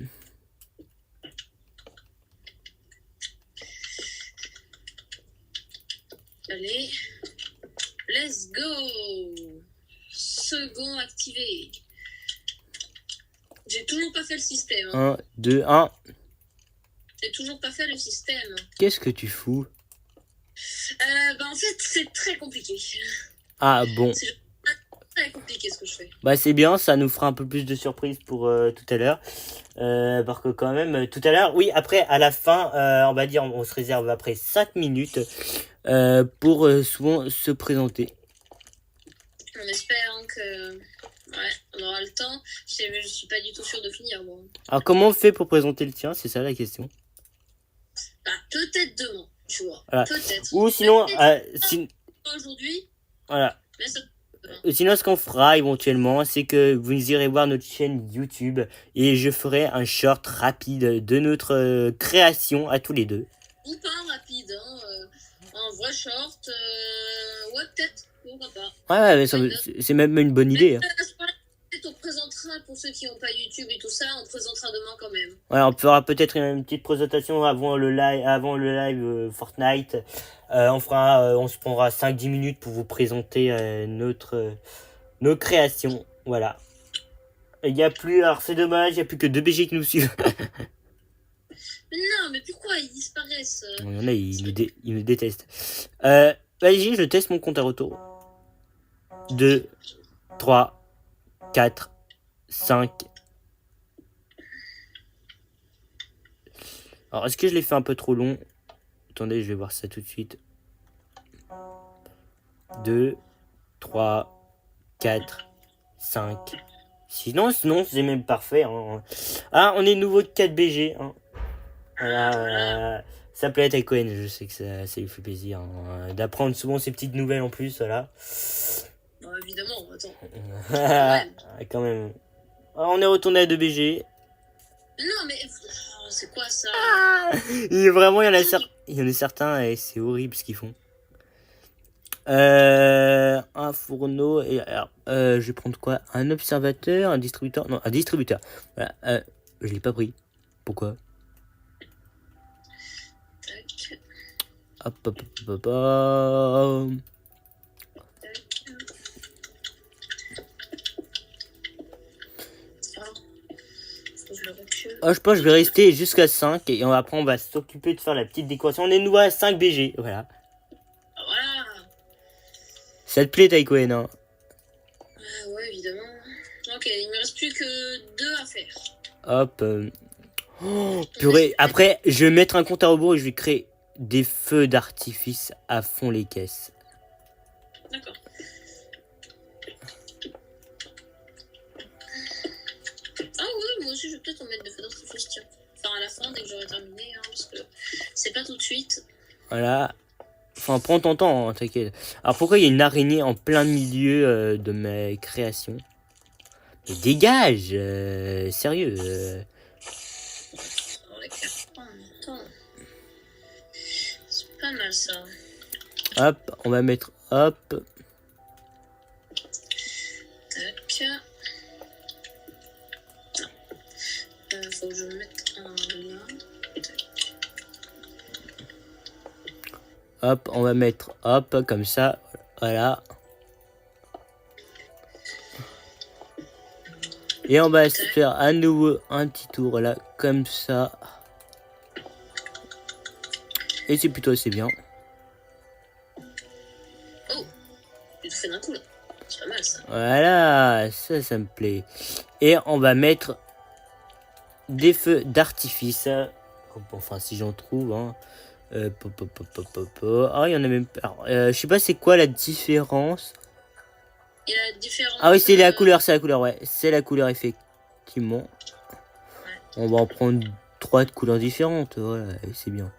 Allez, let's go. Second activé. J'ai toujours pas fait le système. Hein. 1, 2, 1. J'ai toujours pas fait le système. Qu'est-ce que tu fous? Bah en fait, c'est très compliqué. Ah bon. C'est très compliqué ce que je fais. Bah c'est bien, ça nous fera un peu plus de surprise pour tout à l'heure. Parce que quand même, tout à l'heure, oui, après, à la fin, on va dire, on se réserve après 5 minutes pour souvent se présenter. En espérant que Ouais, on aura le temps. Je suis pas du tout sûre de finir, moi. Alors, comment on fait pour présenter le tien? C'est ça la question. Bah, peut-être demain, tu vois. Voilà. Peut-être. Ou sinon, Pas aujourd'hui, voilà. mais ça... Sinon, ce qu'on fera éventuellement, c'est que vous irez voir notre chaîne YouTube et je ferai un short rapide de notre création à tous les deux. Ou pas rapide, hein. Un vrai short. Ouais, peut-être. Pourquoi pas. Ouais, mais c'est même une bonne idée. Hein. À ce moment-là, on présentera, pour ceux qui n'ont pas YouTube et tout ça, on présentera demain quand même. Ouais, on fera peut-être une petite présentation avant le live Fortnite. On se prendra 5-10 minutes pour vous présenter nos créations. Voilà. Il y a plus, alors c'est dommage, il n'y a plus que 2 BG qui nous suivent. Mais non, mais pourquoi ils disparaissent? Il y en a, ils me détestent. Vas-y, je teste mon compte à retour. 2, 3, 4, 5. Alors, est-ce que je l'ai fait un peu trop long? Attendez, je vais voir ça tout de suite. 2, 3, 4, 5. Sinon, c'est même parfait. Hein. Ah, on est nouveau de 4 BG. Hein. Voilà. Ça plaît à Cohen, je sais que ça lui fait plaisir. Hein. D'apprendre souvent ces petites nouvelles en plus, voilà. Bon, évidemment, attends. Quand même. Alors, on est retourné à 2 BG. Non, mais c'est quoi ça? Vraiment, il y en a certains et c'est horrible ce qu'ils font. Un fourneau et alors, je vais prendre quoi? Un observateur, un distributeur? Non, un distributeur. Voilà, je l'ai pas pris. Pourquoi? Tac. Hop, hop, hop, hop, hop. Oh, je pense que je vais rester jusqu'à 5 et après on va s'occuper de faire la petite décoration. On est nouveau à 5 BG, voilà. Voilà. Ça te plaît, Taïkoen, hein? Ouais, évidemment. Ok, il me reste plus que 2 à faire. Hop. Oh, purée. Après, je vais mettre un compte à rebours et je vais créer des feux d'artifice à fond les caisses. D'accord. Ah oui, moi aussi je vais peut-être en mettre des feux d'artifice, tiens. Enfin à la fin, dès que j'aurai terminé, hein, parce que c'est pas tout de suite. Voilà. Enfin, prends ton temps, hein, t'inquiète. Alors pourquoi il y a une araignée en plein milieu de mes créations? Mais dégage, sérieux. On va faire en même temps. C'est pas mal ça. Hop, on va mettre hop. Tac. Faut que je mette un là. Tac. Hop, on va mettre hop comme ça. Voilà. Et on va se faire à nouveau un petit tour là, comme ça. Et c'est plutôt assez bien. Oh, j'ai tout fait d'un coup là. C'est pas mal ça. Voilà, ça me plaît. Et on va mettre des feux d'artifice. Enfin, si j'en trouve. Hein. Ah, il y en a même pas. Alors, je sais pas c'est quoi la différence. Il y a différentes... Ah oui, c'est la couleur, ouais. C'est la couleur, effectivement. Ouais. On va en prendre 3 de couleurs différentes. Voilà, c'est bien.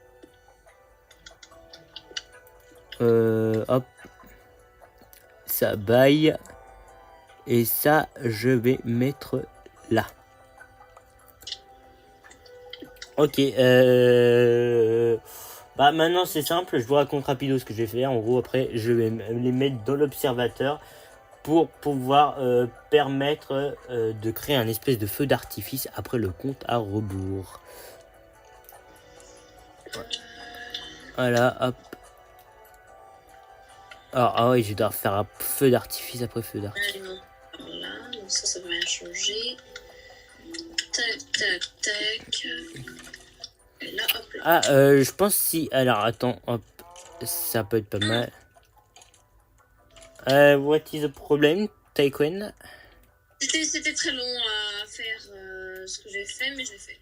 Hop. Ça baille. Et ça, je vais mettre là. Ok. Bah maintenant c'est simple. Je vous raconte rapido ce que je vais faire. En gros, après, je vais les mettre dans l'observateur pour pouvoir permettre de créer un espèce de feu d'artifice après le compte à rebours. Voilà, hop. Alors, ah oui, je dois faire un feu d'artifice après feu d'artifice. Voilà, donc ça va rien changer. Tac, tac, tac. Et là, hop là. Ah, je pense si... Alors, attends, hop. Ça peut être pas mal. What is the problem, Taïkoen? C'était très long à faire ce que j'ai fait, mais je l'ai fait.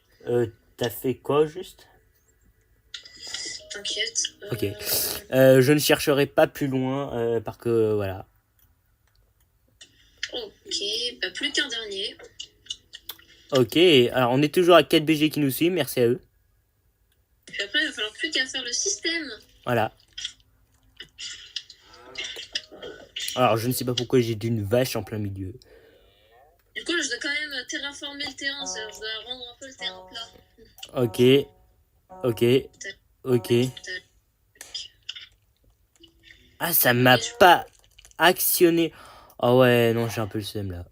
T'as fait quoi, juste? T'inquiète. Ok. Je ne chercherai pas plus loin, parce que, voilà. Oh, Ok, bah plus qu'un dernier. Ok, alors on est toujours à 4 BG qui nous suivent, merci à eux. Puis après, il va falloir plus qu'à faire le système. Voilà. Alors je ne sais pas pourquoi j'ai d'une vache en plein milieu. Du coup, je dois quand même terraformer le terrain, c'est-à-dire je dois rendre un peu le terrain plat. Ok. Ok. Ok. Ah, ça m'a pas actionné. Ah ouais, non, j'ai un peu le seum là.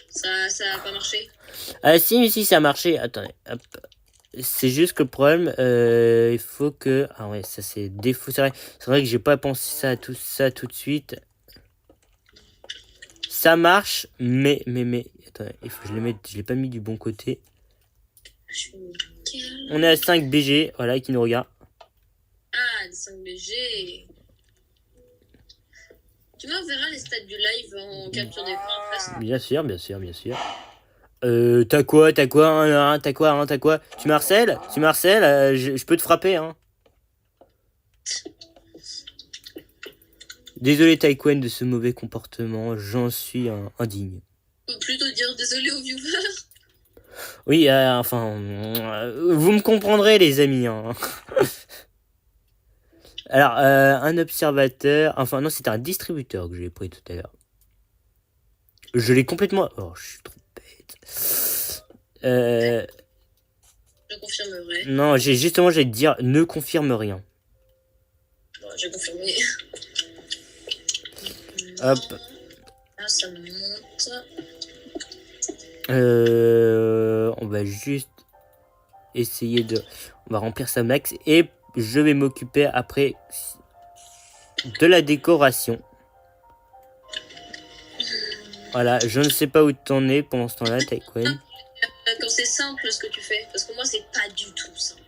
Ça a pas marché. Ah si, ça a marché. Attendez, hop. C'est juste que le problème, il faut que... Ah ouais, ça c'est défaut. C'est vrai que j'ai pas pensé ça tout de suite. Ça marche, mais... Attendez, il faut que je le mette... Je l'ai pas mis du bon côté. On est à 5 BG, voilà, qui nous regarde. Ah, des 5 BG. Tu m'enverras les stats du live en capture d'écran après. Bien sûr. T'as quoi, t'as quoi? Tu m'harcèles, je peux te frapper, hein. Désolé Taïkwen de ce mauvais comportement, j'en suis indigne. Ou plutôt dire désolé aux viewers. Oui, vous me comprendrez les amis, hein. Alors, un observateur, enfin non, c'était un distributeur que j'ai pris tout à l'heure. Je l'ai complètement... Oh, je suis trop bête. Je confirmerai. Non, j'allais te dire, ne confirme rien. Bon, j'ai confirmé. Hop. Là, ça me monte. On va juste essayer de... On va remplir sa max et je vais m'occuper après de la décoration. Voilà, je ne sais pas où t'en es pendant ce temps-là, Taïkwen. Quand c'est simple ce que tu fais, parce que moi c'est pas du tout simple.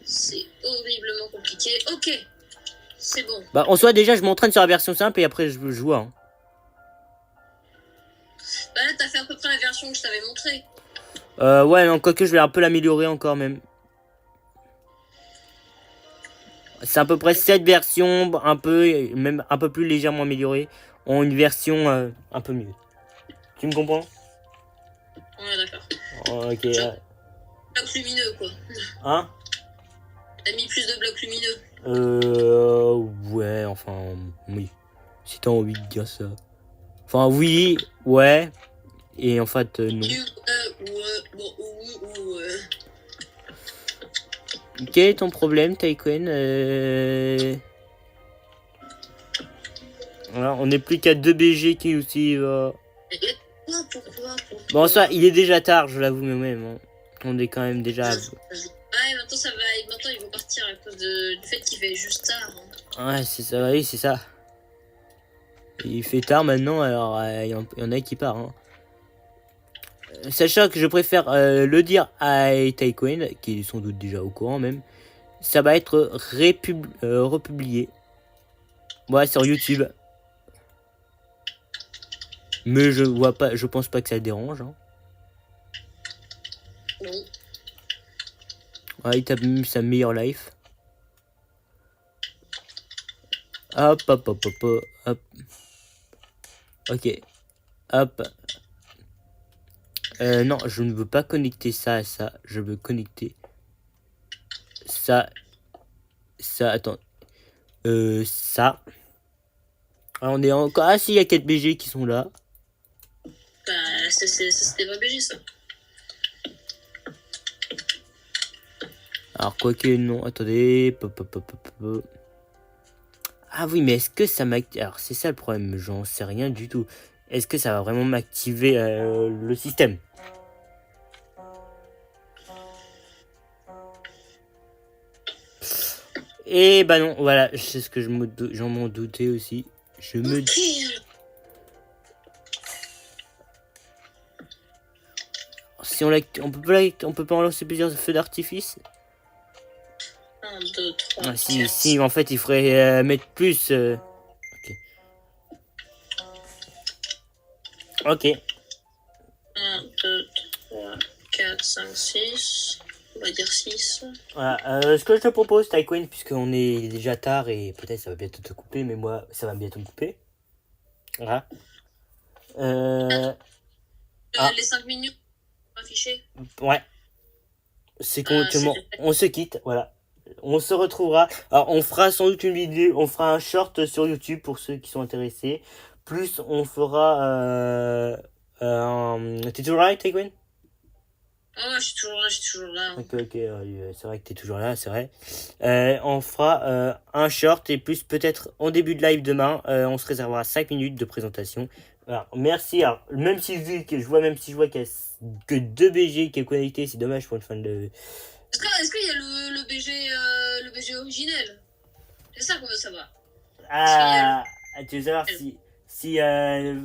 C'est horriblement compliqué. Ok, c'est bon. Bah en soi déjà je m'entraîne sur la version simple et après je joue. Hein. Bah là t'as fait à peu près la version que je t'avais montrée. Ouais non, quoique je vais un peu l'améliorer encore même. C'est à peu près cette version, même un peu plus légèrement améliorée, en une version un peu mieux. Tu me comprends? Ouais d'accord. Oh, ok. Blocs lumineux quoi. Hein? T'as mis plus de blocs lumineux. Ouais, enfin, oui. Si t'as envie de dire ça. Enfin, oui, ouais. Et en fait, non. Quel est ton problème, Taïkwen Voilà, on n'est plus qu'à 2 BG qui nous suivent. Pourquoi Bon, ça, il est déjà tard, je l'avoue même. Hein. On est quand même déjà... Ouais, maintenant ils vont partir à cause du fait qu'il fait juste tard. Hein. Ouais, c'est ça, oui, c'est ça. Il fait tard maintenant, alors il y en a qui part. Hein. Sachant que je préfère le dire à Taïkwen, qui est sans doute déjà au courant même, ça va être republié. Ouais, sur YouTube. Mais je pense pas que ça dérange. Hein. Non. Ouais, il tape même sa meilleure life. Hop. Ok. Hop. Non, je ne veux pas connecter ça à ça. Je veux connecter ça. Attends. Ça. Alors, on est encore... Ah si, il y a 4 BG qui sont là. Bah, c'était vrai BG ça. Alors, quoique, non, attendez. Ah oui, mais est-ce que ça m'active... Alors, c'est ça le problème, j'en sais rien du tout. Est-ce que ça va vraiment m'activer le système? Et bah non, voilà, c'est ce que j'en m'en doutais aussi. Je me dis... Si on peut pas en lancer plusieurs feux d'artifice. 1, 2, 3, Ah, 4. si, en fait, il faudrait mettre plus. Ok. 1, 2, 3, 4, 5, 6. On va dire 6. Voilà, ce que je te propose, Taïkwen, puisqu'on est déjà tard et peut-être ça va bientôt te couper, mais moi, ça va bientôt me couper. Voilà. Ah. Les 5 minutes affichées. Ouais. C'est Ah, complètement. c'est- On se quitte, voilà. On se retrouvera. Alors, on fera sans doute une vidéo, on fera un short sur YouTube pour ceux qui sont intéressés. Plus, on fera. T'es toujours là, Taekwon? Ah ouais, je suis toujours là, je suis toujours là. Ok, c'est vrai que t'es toujours là, c'est vrai. On fera un short et plus peut-être en début de live demain, on se réservera 5 minutes de présentation. Alors, merci. Alors, même si je vois qu'il y a que 2 BG qui est connecté, c'est dommage pour une fan de. Est-ce qu'il y a le BG originel? C'est ça qu'on veut savoir. Ah, tu veux savoir si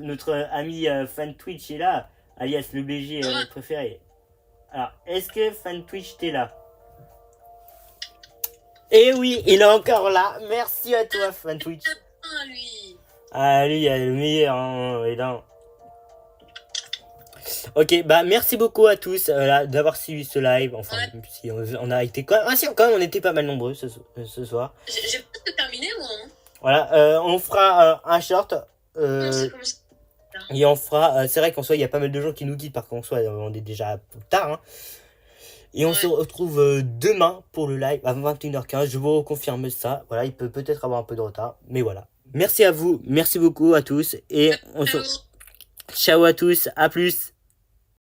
notre ami fan Twitch est là, alias le BG Ouais. préféré. Alors, est-ce que fan Twitch t'es là? Eh oui, il est encore là. Merci à toi, fan Twitch. Ah, lui. Ah, lui, il est le meilleur. Hein, et là. Ok, bah merci beaucoup à tous d'avoir suivi ce live. Enfin, Ouais. même si on a été quand même. Ah si, quand même, on était pas mal nombreux ce soir. J'ai presque terminé, moi. Hein. Voilà, on fera un short. Comment ça Et on fera. C'est vrai qu'en soi, il y a pas mal de gens qui nous guident, par contre, en soi, on est déjà tard. Hein. Et on Ouais. se retrouve demain pour le live à 21h15. Je vous reconfirme ça. Voilà, il peut peut-être avoir un peu de retard. Mais voilà. Merci à vous. Merci beaucoup à tous. Et on se. Ciao. Ciao à tous. À plus.